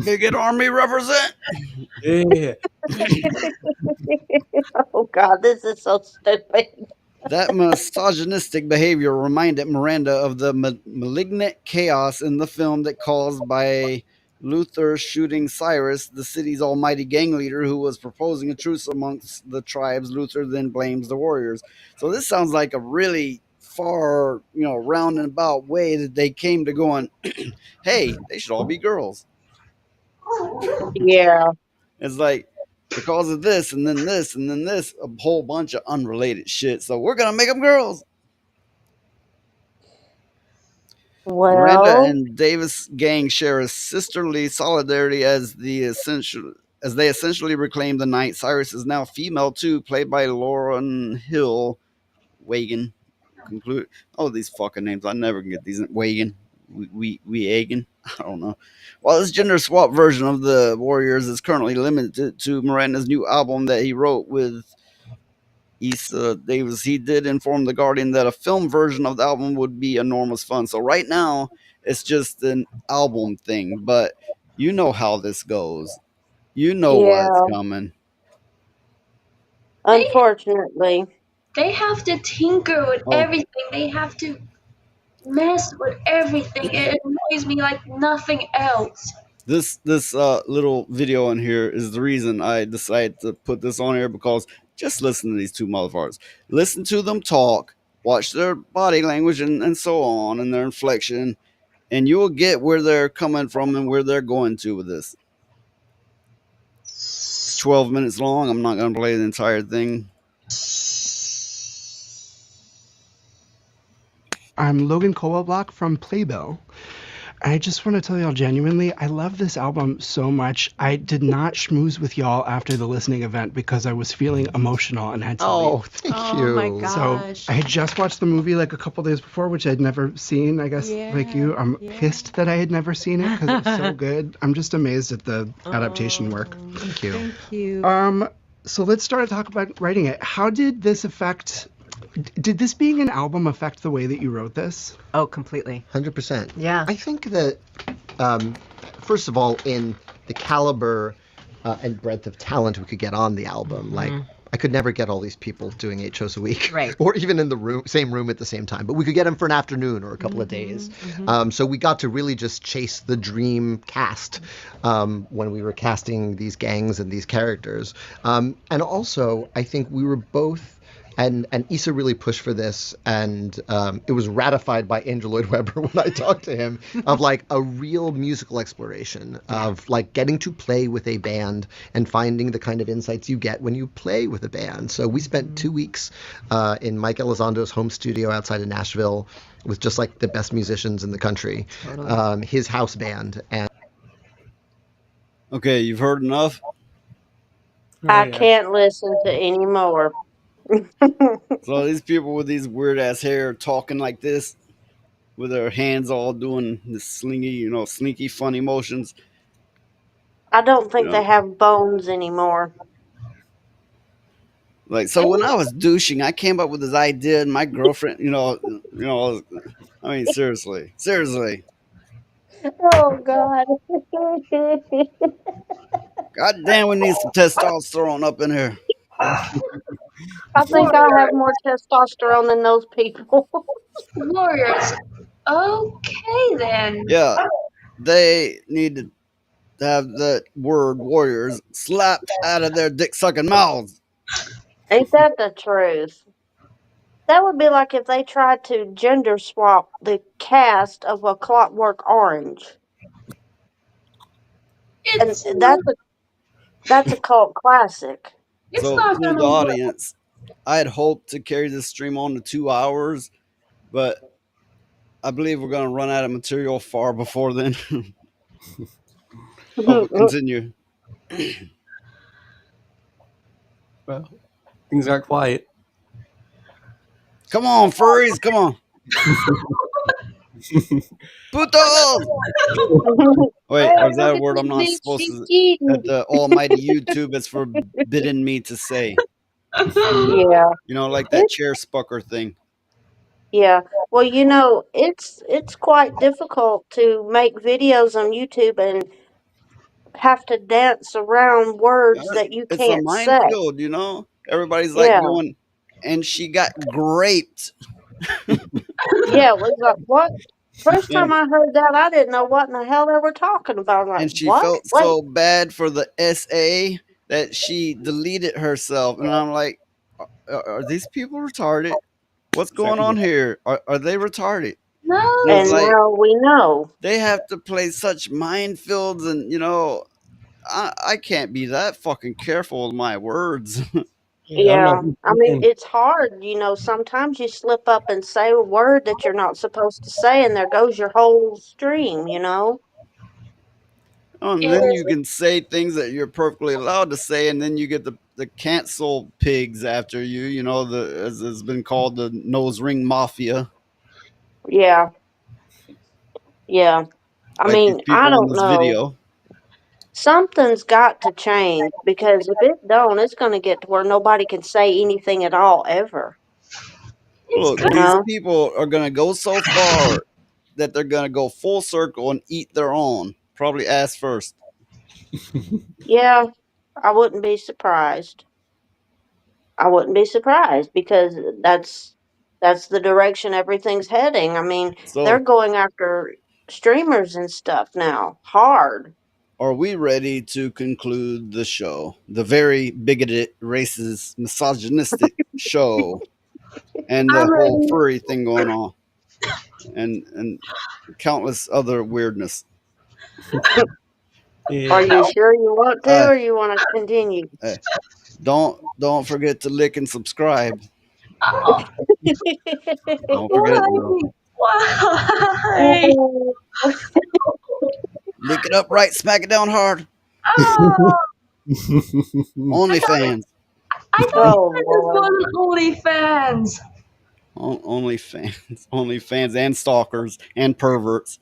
S3: Bigot Army represent.
S1: Yeah.
S7: Oh, God, this is so stupid.
S3: That misogynistic behavior reminded Miranda of the malignant chaos in the film that caused by Luther shooting Cyrus, the city's almighty gang leader who was proposing a truce amongst the tribes. Luther then blames the warriors. So this sounds like a really far, roundabout way that they came to going, hey, they should all be girls.
S7: Yeah.
S3: It's like, because of this and then this and then this, a whole bunch of unrelated shit. So we're gonna make them girls. Miranda
S7: Well,
S3: and Davis gang share a sisterly solidarity as they essentially reclaim the night. Cyrus is now female too, played by Lauren Hill. Wagon. Conclude. Oh, these fucking names. I never can get these. Wagon. Egan. I don't know. While this gender swap version of the Warriors is currently limited to Miranda's new album that he wrote with Issa Davis, he did inform The Guardian that a film version of the album would be enormous fun. So right now, it's just an album thing, but you know how this goes. You know what's coming.
S7: Unfortunately.
S8: They have to tinker with everything. They have to mess with everything. It annoys me like nothing else.
S3: This little video in here is the reason I decided to put this on here, because just listen to these two motherfuckers. Listen to them talk, watch their body language and so on, and their inflection, and you will get where they're coming from and where they're going to with this. It's 12 minutes long. I'm not going to play the entire thing.
S12: I'm Logan Colwell-Block from Playbill. I just want to tell y'all genuinely, I love this album so much. I did not schmooze with y'all after the listening event because I was feeling emotional and had to leave.
S13: Thank you.
S14: Oh my gosh.
S12: So I had just watched the movie like a couple days before, which I'd never seen, I guess, like you. I'm pissed that I had never seen it because it's so good. I'm just amazed at the adaptation work.
S13: Thank you.
S14: Thank you.
S12: So let's start to talk about writing it. How did this affect... Did this being an album affect the way that you wrote this?
S14: Oh, completely.
S13: 100%.
S14: Yeah.
S13: I think that, first of all, in the caliber and breadth of talent we could get on the album, like, I could never get all these people doing 8 shows a week,
S14: right,
S13: or even in the same room at the same time. But we could get them for an afternoon or a couple of days. So we got to really just chase the dream cast when we were casting these gangs and these characters. And also, I think we were both. And Issa really pushed for this, and it was ratified by Andrew Lloyd Webber when I talked to him, of like a real musical exploration of like getting to play with a band and finding the kind of insights you get when you play with a band. So we spent 2 weeks in Mike Elizondo's home studio outside of Nashville with just like the best musicians in the country, his house band. And
S3: okay, you've heard enough?
S7: I can't listen to any more.
S3: So these people with these weird ass hair talking like this, with their hands all doing this slinky funny motions.
S7: I don't think they have bones anymore.
S3: Like, so when I was douching, I came up with this idea, and my girlfriend, I mean, seriously.
S7: Oh God.
S3: God damn, we need some testosterone up in here.
S7: I think I have more testosterone than those people.
S8: Warriors. Okay, then.
S3: Yeah, they need to have that word warriors slapped out of their dick-sucking mouths.
S7: Ain't that the truth? That would be like if they tried to gender swap the cast of A Clockwork Orange. And that's a cult classic.
S3: So to the audience, I had hoped to carry this stream on to 2 hours, but I believe we're going to run out of material far before then. We'll continue.
S1: Well, things got quiet.
S3: Come on, furries, come on. Putos! Wait, is that a word I'm not supposed to? That the almighty YouTube has forbidden me to say.
S7: Yeah.
S3: You know, like that chair spucker thing.
S7: Yeah. Well, it's quite difficult to make videos on YouTube and have to dance around words that you can't say.
S3: It's a minefield, Everybody's like going, and she got graped.
S7: Yeah, it was like, what? First time I heard that, I didn't know what in the hell they were talking about. Like,
S3: and she
S7: what?
S3: felt so bad for the SA that she deleted herself. And I'm like, are these people retarded? What's going on here? Are they retarded?
S8: No.
S7: And now we know.
S3: They have to play such minefields, and I can't be that fucking careful with my words.
S7: Yeah, I mean, it's hard, sometimes you slip up and say a word that you're not supposed to say, and there goes your whole stream,
S3: Oh, and then you can say things that you're perfectly allowed to say, and then you get the cancel pigs after you, as has been called, the nose ring mafia.
S7: Yeah. Yeah. I
S3: Like
S7: mean,
S3: these
S7: I
S3: people in
S7: don't
S3: this
S7: know.
S3: video.
S7: Something's got to change because if it don't, it's going to get to where nobody can say anything at all ever.
S3: Look,
S7: You
S3: these
S7: know?
S3: people are gonna go so far that they're gonna go full circle and eat their own. Probably ass first.
S7: Yeah, I wouldn't be surprised. I wouldn't be surprised because that's the direction everything's heading. I mean, they're
S3: So,
S7: going after streamers and stuff now, hard.
S3: are we ready to conclude the show? The very bigoted, racist, misogynistic show, and the
S8: I'm
S3: whole
S8: ready.
S3: furry thing going on, and countless other weirdness.
S7: Are you sure you want to,
S3: Uh,
S7: or you want to continue?
S3: don't forget to lick and subscribe.
S8: Oh,
S3: Don't forget.
S8: why?
S3: Lick it up right, smack it down hard.
S8: Oh,
S3: OnlyFans.
S8: I thought you said OnlyFans.
S3: OnlyFans and stalkers and perverts.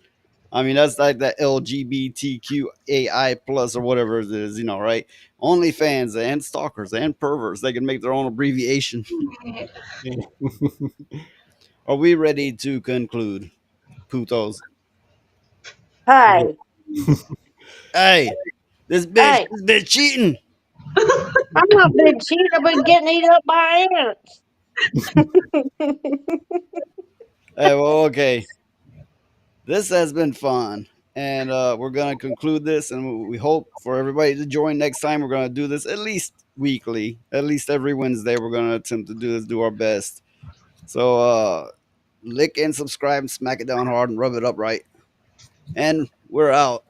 S3: I mean, that's like that LGBTQAI plus or whatever it is, right? OnlyFans and stalkers and perverts. They can make their own abbreviation. Are we ready to conclude, putos?
S7: Hey.
S3: Hey, this bitch cheating.
S7: I'm not been cheating. I've been getting eaten up by ants.
S3: Hey, well, okay. This has been fun, and we're gonna conclude this, and we hope for everybody to join next time. We're gonna do this at least weekly, at least every Wednesday. We're gonna attempt to do this, do our best. So, lick and subscribe, and smack it down hard, and rub it up right. And we're out.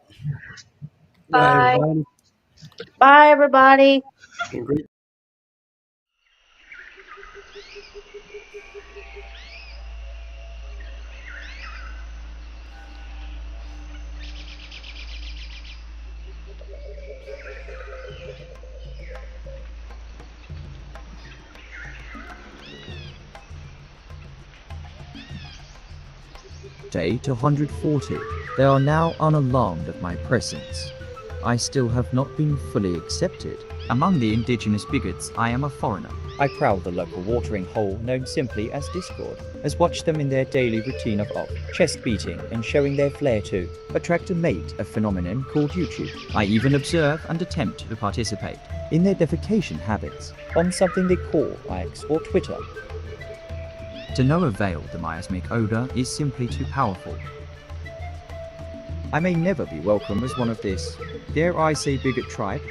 S8: Bye.
S7: Bye, everybody.
S15: Day 240. They are now unalarmed of my presence. I still have not been fully accepted.
S16: Among the indigenous bigots, I am a foreigner. I prowl the local watering hole known simply as Discord, as watch them in their daily routine of chest beating and showing their flair to attract a mate, a phenomenon called YouTube. I even observe and attempt to participate in their defecation habits on something they call X or Twitter. To no avail, the miasmic odor is simply too powerful. I may never be welcome as one of this, dare I say, bigot tribe,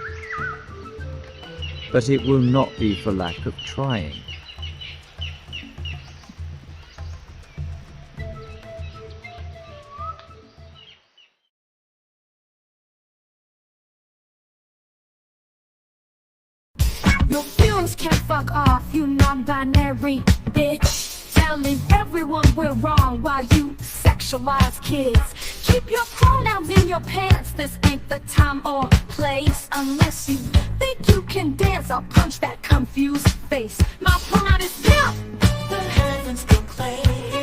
S16: but it will not be for lack of trying.
S17: Your feelings can fuck off, you non-binary bitch. Telling everyone we're wrong while you sexualize kids. Keep your pronouns in your pants, this ain't the time or place. Unless you think you can dance, I'll punch that confused face. My pronoun is pimp, the heavens proclaim.